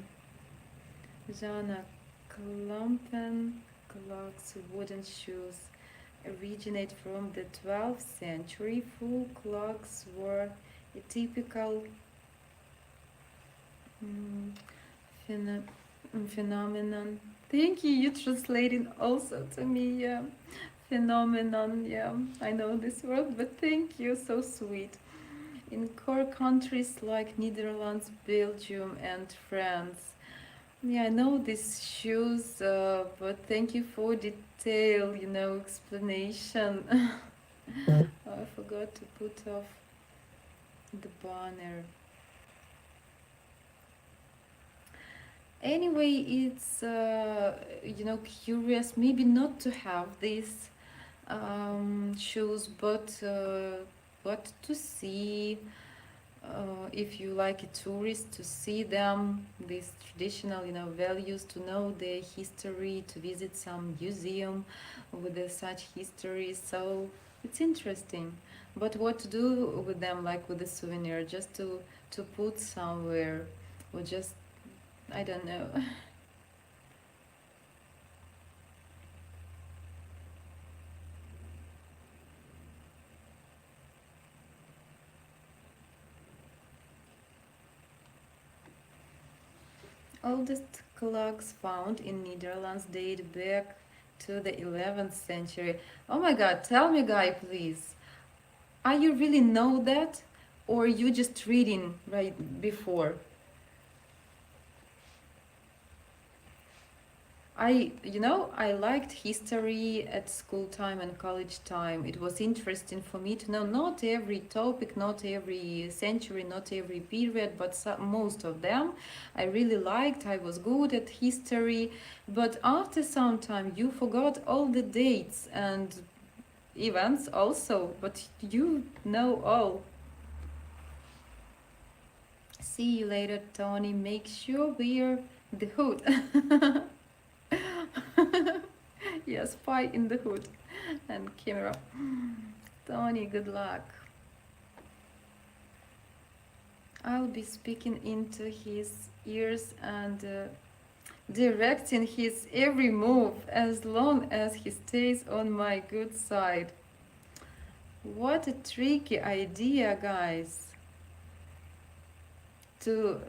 Zhanna, Klumpen clocks, wooden shoes originate from the 12th century. Full clocks were a typical phenomenon. Thank you, you translating also to me, yeah. Phenomenon, yeah. I know this word, but thank you, so sweet. In core countries like Netherlands, Belgium, and France. Yeah, I know these shoes, but thank you for detail, explanation. I forgot to put off the banner. Anyway, it's curious, maybe not to have these shoes, but to see, if you like a tourist, to see them, these traditional values, to know their history, to visit some museum with such history. So it's interesting. But what to do with them, like with a souvenir, just to put somewhere, or just, I don't know. Oldest clocks found in Netherlands date back to the 11th century. Oh my god, tell me, guy, please. Are you really know that? Or you just reading right before? I liked history at school time and college time. It was interesting for me to know not every topic, not every century, not every period, but most of them. I really liked. I was good at history, but after some time, you forgot all the dates and events also. But you know all. See you later, Tony. Make sure wear the hood. Yeah, spy in the hood and camera. Tony, good luck. I'll be speaking into his ears and directing his every move as long as he stays on my good side. What a tricky idea, guys. To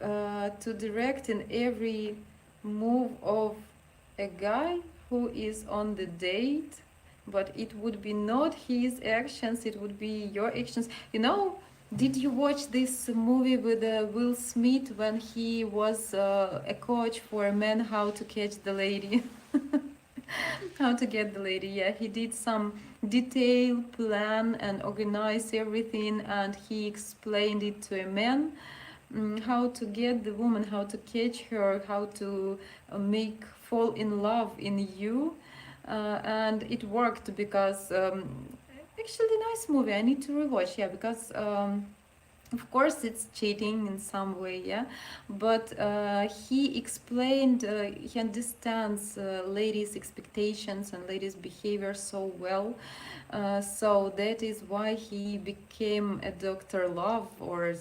direct in every move of a guy who is on the date, but it would be not his actions, it would be your actions. Did you watch this movie with Will Smith when he was a coach for a man, how to catch the lady? How to get the lady? Yeah, he did some detailed plan and organized everything, and he explained it to a man. How to get the woman, how to catch her, how to make fall in love in you, and it worked because actually nice movie. I need to rewatch, yeah, because of course it's cheating in some way, yeah, but he explained, he understands ladies' expectations and ladies' behavior so well, so that is why he became a Dr. Love, or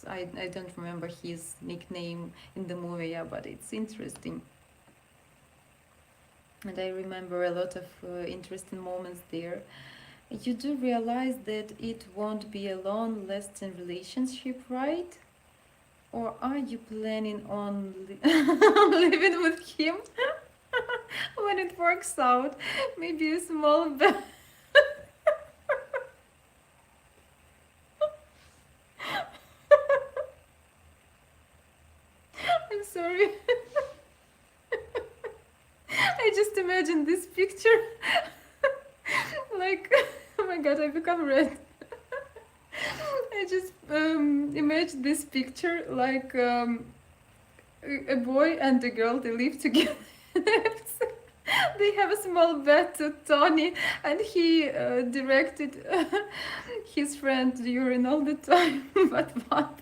I don't remember his nickname in the movie, yeah, but it's interesting. and I remember a lot of interesting moments there. You do realize that it won't be a long-lasting relationship, right? Or are you planning on living with him when it works out? Maybe a small I'm sorry. I just imagine this picture. Like, oh my god, I become red. I just imagine this picture like a boy and a girl, they live together. They have a small bed to Tony, and he directed his friend during all the time. But what?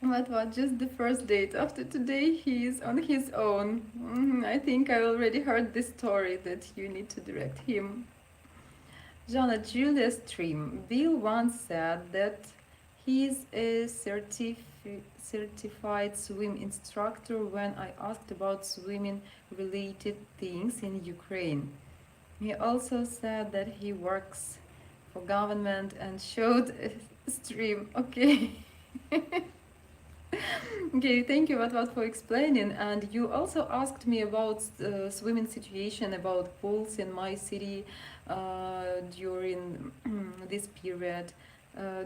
But what? Just the first date. After today, he is on his own. I think I already heard this story that you need to direct him. Zhanna, Julia's stream. Bill once said that he's a certified swim instructor when I asked about swimming related things in Ukraine. He also said that he works for government and showed a stream. Okay. Okay, thank you, Vatvat, for explaining. And you also asked me about swimming situation, about pools in my city during this period.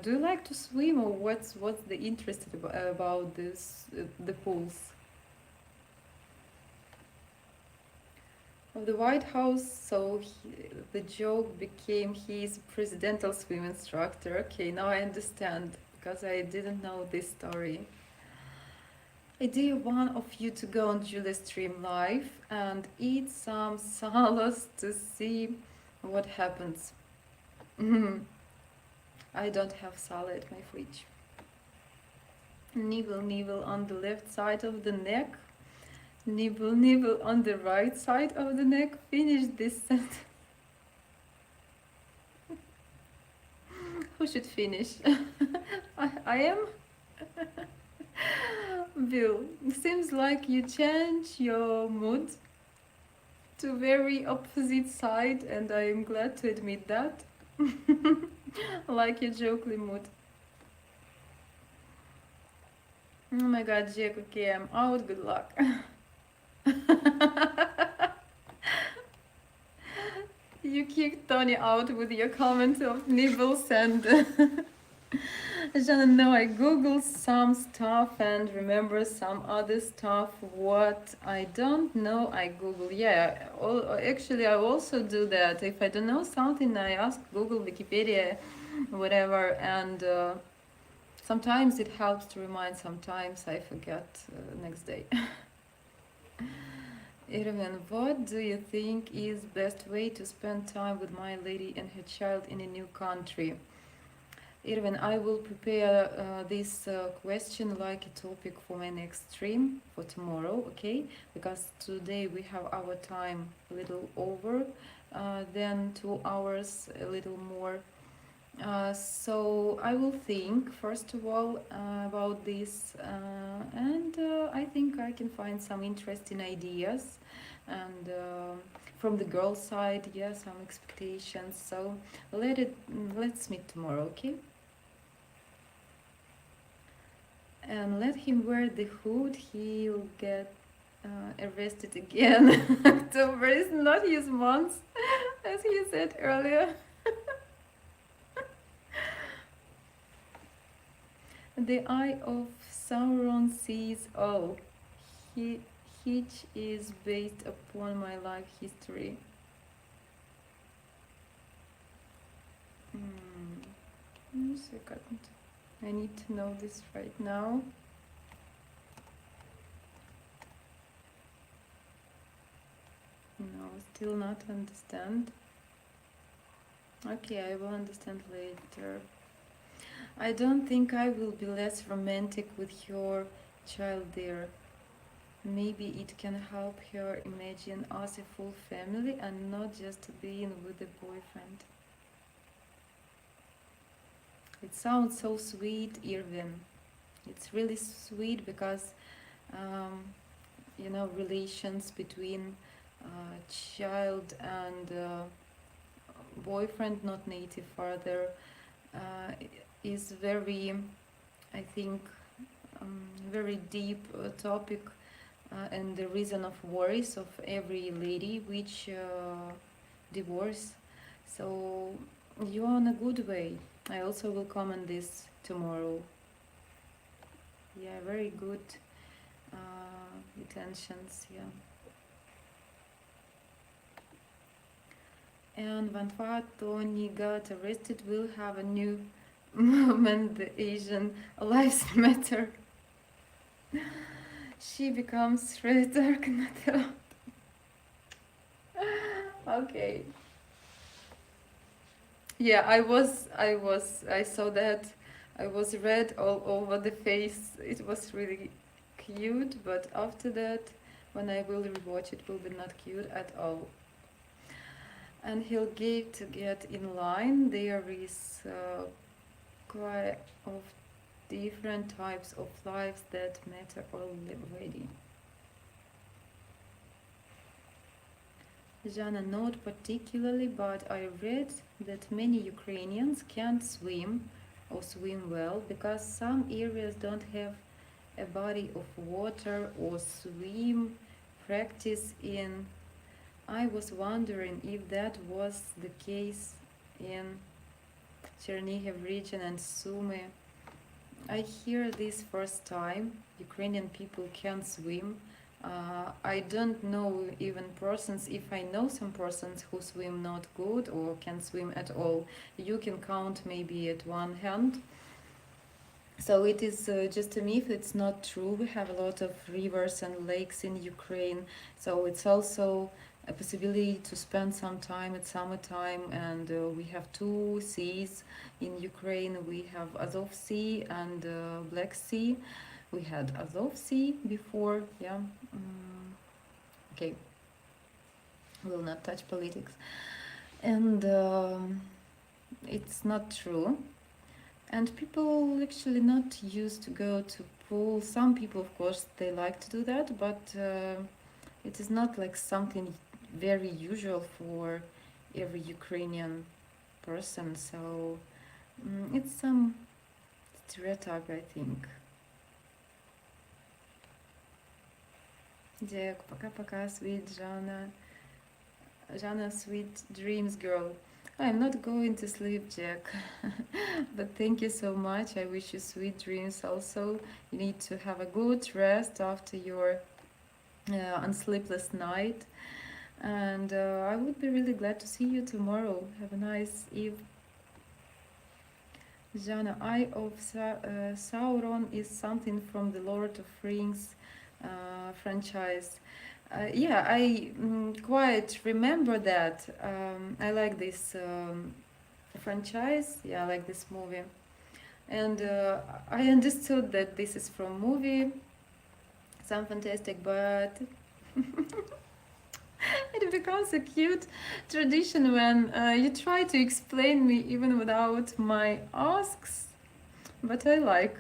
Do you like to swim, or what's the interest about this the pools of the White House? So the joke became he's presidential swim instructor. Okay, now I understand because I didn't know this story. I dare one of you to go on Julia's stream live and eat some salads to see what happens. I don't have salad in my fridge. Nibble, nibble on the left side of the neck. Nibble, nibble on the right side of the neck. Finish this sentence. Who should finish? I am? Bill, seems like you change your mood to very opposite side, and I am glad to admit that. Like your jokely mood. Oh my god, Jack, okay, I'm out, good luck. You kicked Tony out with your comment of nibbles and Zhanna, no, I googled some stuff and remember some other stuff. What I don't know, I Google. Yeah, actually, I also do that. If I don't know something, I ask Google, Wikipedia, whatever, and sometimes it helps to remind. Sometimes I forget next day. Irvin, what do you think is best way to spend time with my lady and her child in a new country? Irvin, I will prepare this question like a topic for my next stream for tomorrow, okay? Because today we have our time a little over, then 2 hours, a little more. So I will think, first of all, about this, and I think I can find some interesting ideas, and from the girl side, yeah, some expectations. So let's meet tomorrow, okay? And let him wear the hood, he'll get arrested again. October is not his month, as he said earlier. The eye of Sauron sees all. Hitch is based upon my life history. One second. I need to know this right now. No, still not understand. Okay, I will understand later. I don't think I will be less romantic with your child there. Maybe it can help her imagine us a full family and not just being with a boyfriend. It sounds so sweet, Irvin. it's really sweet because you know, relations between child and boyfriend, not native father, is very, I think, very deep topic, and the reason of worries of every lady which divorce. So you're on a good way. I also will comment this tomorrow. Yeah, very good intentions. Yeah. And when Tony got arrested, we'll have a new movement, the Asian Lives Matter. She becomes red dark, not okay. Yeah, I saw that. I was red all over the face. It was really cute, but after that, when I will rewatch it, will be not cute at all. And he'll get to get in line. There is quite of different types of lives that matter already. Zhanna, not particularly, but I read that many Ukrainians can't swim or swim well because some areas don't have a body of water or swim practice in. I was wondering if that was the case in Chernihiv region and Sumy. I hear this first time. Ukrainian people can swim. I don't know even persons. If I know some persons who swim not good or can swim at all, you can count maybe at one hand. So it is just a myth. It's not true. We have a lot of rivers and lakes in Ukraine. So it's also a possibility to spend some time at summertime, and we have two seas in Ukraine. We have Azov Sea and Black Sea. We had Azov Sea before, yeah. Okay, will not touch politics. And it's not true. And people actually not used to go to pool. Some people, of course, they like to do that, but it is not like something very usual for every Ukrainian person. So it's some stereotype, I think. Jack, пока-пока, sweet Zhanna. Zhanna, sweet dreams, girl. I'm not going to sleep, Jack. But thank you so much. I wish you sweet dreams also. You need to have a good rest after your unsleepless night. And I would be really glad to see you tomorrow. Have a nice eve. Zhanna, Eye of Sauron is something from the Lord of Rings franchise. Yeah, I quite remember that. I like this franchise. Yeah, I like this movie. And I understood that this is from movie. Some fantastic, but it becomes a cute tradition when you try to explain me even without my asks. But I like.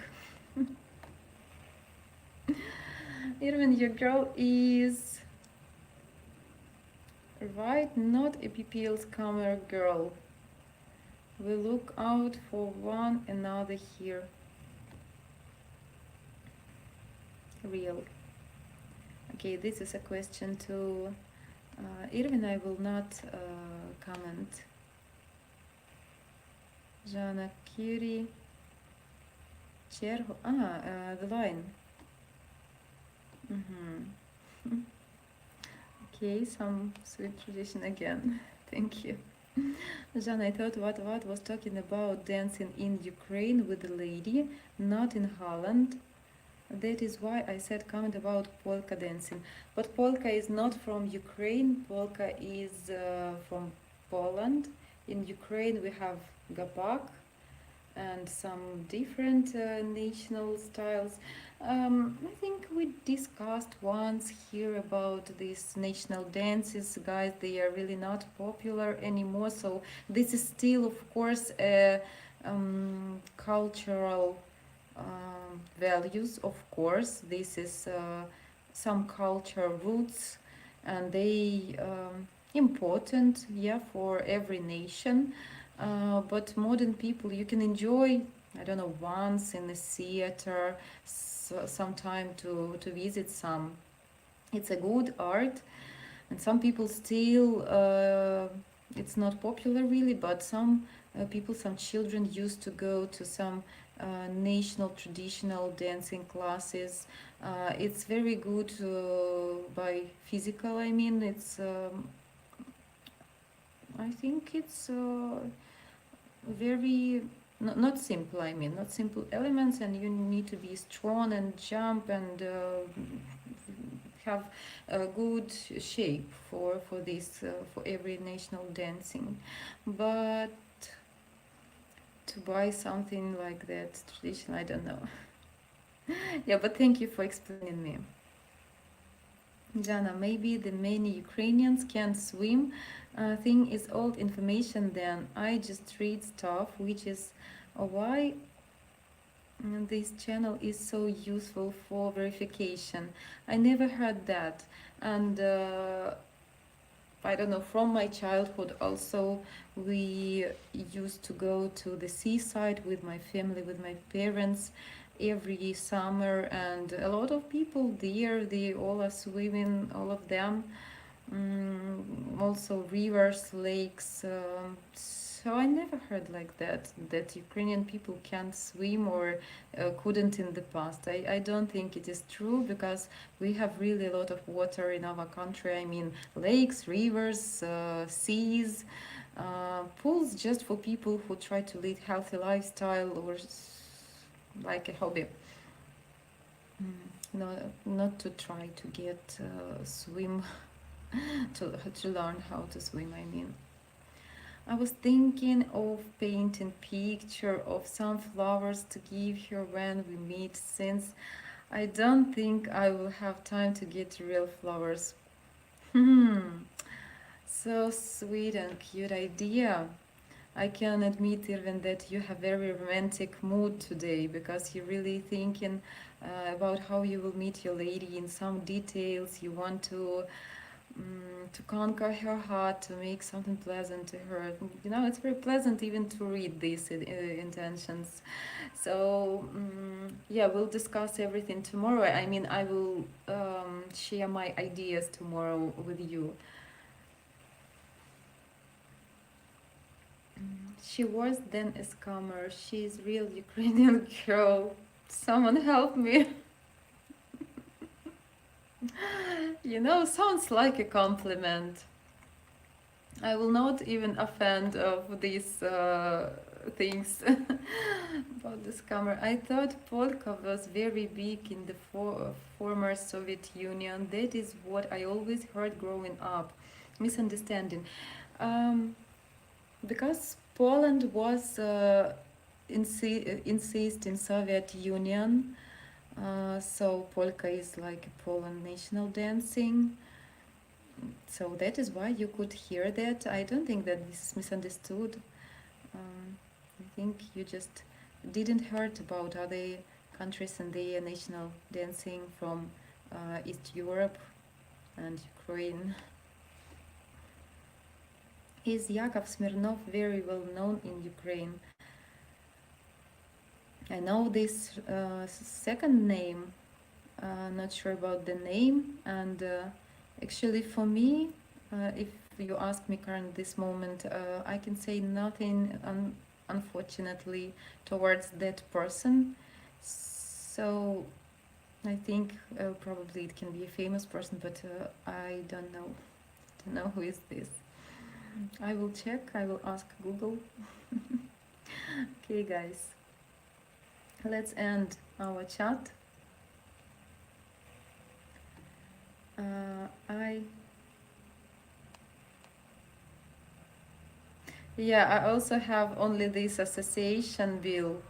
Irvin, your girl is right, not a PPL scammer girl. We look out for one another here. Real. Okay, this is a question to Irvin. I will not comment. Zhanna, Curie, Cherho. The line. Okay, some sweet tradition again. Thank you. Zhanna, I thought what was talking about dancing in Ukraine with a lady, not in Holland. That is why I said comment about polka dancing. But polka is not from Ukraine. Polka is from Poland. In Ukraine we have gapak and some different national styles. I think we discussed once here about these national dances, guys. They are really not popular anymore. So this is still, of course, a cultural values, of course. This is some culture roots, and they important, yeah, for every nation. But modern people, you can enjoy, I don't know, once in a theater, sometime to visit some. It's a good art, and some people still it's not popular really, but some people, some children used to go to some national traditional dancing classes. It's very good by physical, I mean, it's I think it's very not simple, I mean, not simple elements, and you need to be strong and jump and have a good shape for this for every national dancing. But to buy something like that traditional, I don't know. Yeah, but thank you for explaining me. Jana, maybe the many Ukrainians can't swim thing is old information then. I just read stuff, which is why this channel is so useful for verification. I never heard that. And I don't know, from my childhood also, we used to go to the seaside with my family, with my parents, every summer, and a lot of people there, they all are swimming, all of them. Also rivers, lakes. So I never heard like that Ukrainian people can't swim or couldn't in the past. I don't think it is true, because we have really a lot of water in our country. I mean, lakes, rivers, seas, pools just for people who try to lead healthy lifestyle or like a hobby. No, not to try to get swim to learn how to swim, I mean. I was thinking of painting picture of some flowers to give her when we meet, since I don't think I will have time to get real flowers. So sweet and cute idea. I can admit even that you have very romantic mood today, because you're really thinking about how you will meet your lady in some details. You want to conquer her heart, to make something pleasant to her. You know, it's very pleasant even to read these intentions. So yeah, we'll discuss everything tomorrow. I mean, I will share my ideas tomorrow with you. She was then a scammer. She's real Ukrainian girl. Someone help me. You know, sounds like a compliment. I will not even offend of these things about the scammer. I thought polka was very big in the former Soviet Union. That is what I always heard growing up. Misunderstanding. Because Poland was insist in Soviet Union, so polka is like a Poland national dancing. So that is why you could hear that. I don't think that this is misunderstood. I think you just didn't heard about other countries and their national dancing from East Europe and Ukraine. Is Yakov Smirnov very well known in Ukraine? I know this second name, not sure about the name, and actually for me, if you ask me current this moment, I can say nothing unfortunately towards that person. So I think probably it can be a famous person, but I don't know who is this. I will check, I will ask Google. Okay guys, let's end our chat. I also have only this association bill,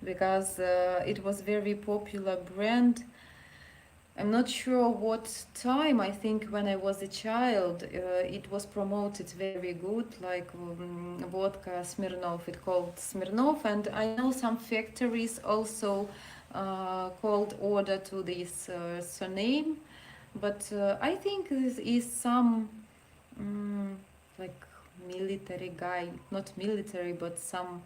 because it was very popular brand I'm not sure what time. I think when I was a child, it was promoted very good, like vodka Smirnov. It called Smirnov, and I know some factories also called order to this surname. But I think this is some like military guy, not military, but some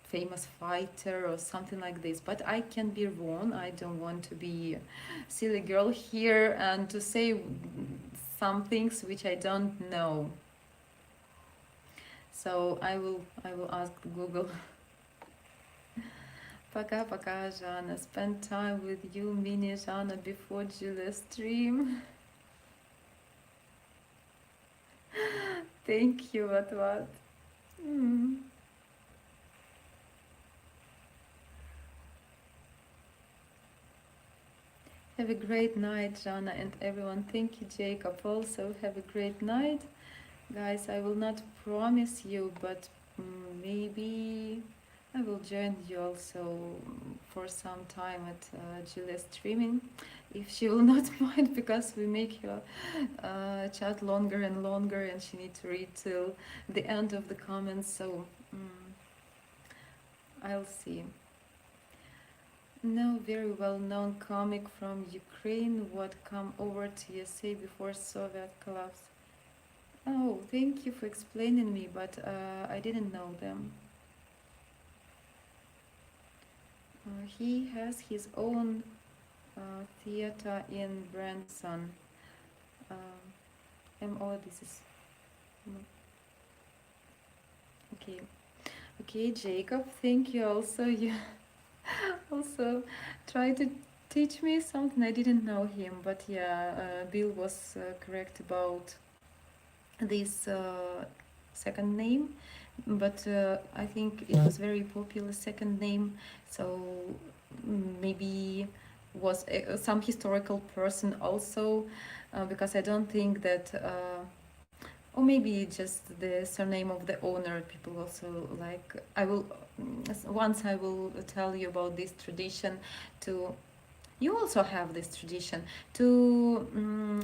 famous fighter or something like this. But I can be wrong. I don't want to be a silly girl here and to say some things which I don't know. So I will ask Google. Пока-пока, Zhanna. Spend time with you, mini Zhanna, before Julia stream. Thank you, what? Have a great night, Zhanna, and everyone. Thank you, Jacob. Also, have a great night. Guys, I will not promise you, but maybe I will join you also for some time at Julia's streaming, if she will not mind, because we make her chat longer and longer, and she needs to read till the end of the comments, so I'll see. No, very well-known comic from Ukraine would come over to USA before Soviet collapse. Oh, thank you for explaining me, but I didn't know them. He has his own theater in Branson. This is... Okay. Okay, Jacob, thank you also. You also try to teach me something. I didn't know him, but yeah, Bill was correct about this second name, but I think it was very popular second name, so maybe was some historical person also, because I don't think that or maybe just the surname of the owner. People also like, I will tell you about this tradition to, you also have this tradition to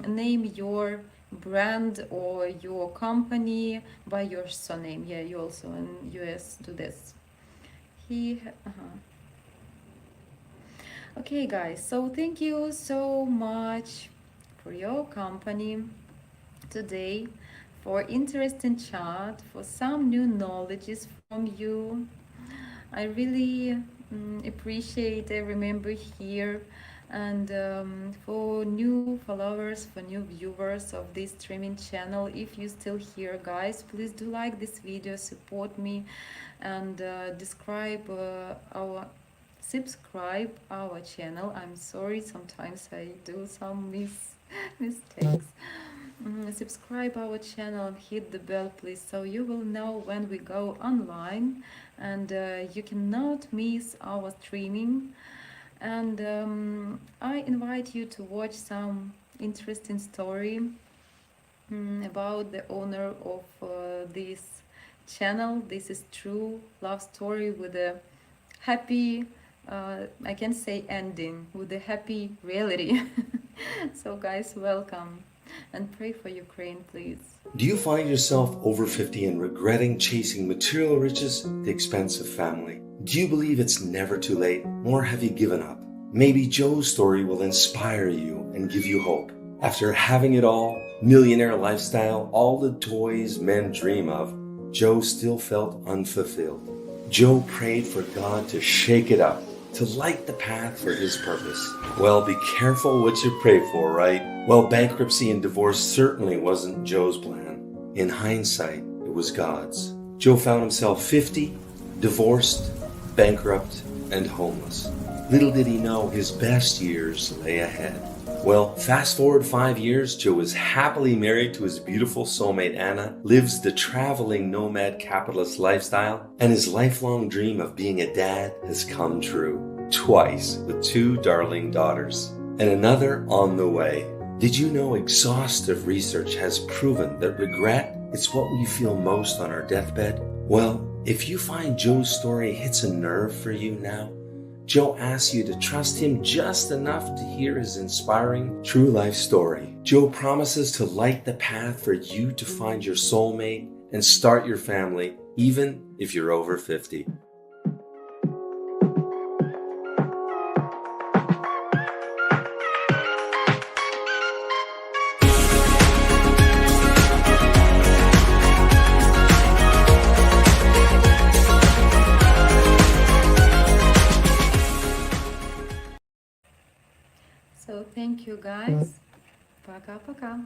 name your brand or your company by your surname. Yeah, you also in US do this. Okay, guys, so thank you so much for your company today, for interesting chat, for some new knowledges from you. I really appreciate every member here, and for new followers, for new viewers of this streaming channel, if you're still here, guys, please do like this video, support me, and subscribe our channel. I'm sorry, sometimes I do some mistakes. Subscribe our channel and hit the bell, please, so you will know when we go online, and you cannot miss our streaming. And I invite you to watch some interesting story about the owner of this channel. This is true love story with a happy, I can say, ending, with a happy reality. So guys, welcome, and pray for Ukraine, please. Do you find yourself over 50 and regretting chasing material riches at the expense of family? Do you believe it's never too late, or have you given up? Maybe Joe's story will inspire you and give you hope. After having it all, millionaire lifestyle, all the toys men dream of, Joe still felt unfulfilled. Joe prayed for God to shake it up, to light the path for his purpose. Well, be careful what you pray for, right? Well, bankruptcy and divorce certainly wasn't Joe's plan. In hindsight, it was God's. Joe found himself 50, divorced, bankrupt, and homeless. Little did he know his best years lay ahead. Well, fast forward 5 years, Joe is happily married to his beautiful soulmate Anna, lives the traveling nomad capitalist lifestyle, and his lifelong dream of being a dad has come true. Twice, with 2 darling daughters, and another on the way. Did you know exhaustive research has proven that regret is what we feel most on our deathbed? Well, if you find Joe's story hits a nerve for you now, Joe asks you to trust him just enough to hear his inspiring true life story. Joe promises to light the path for you to find your soulmate and start your family, even if you're over 50. So thank you guys. Пока-пока.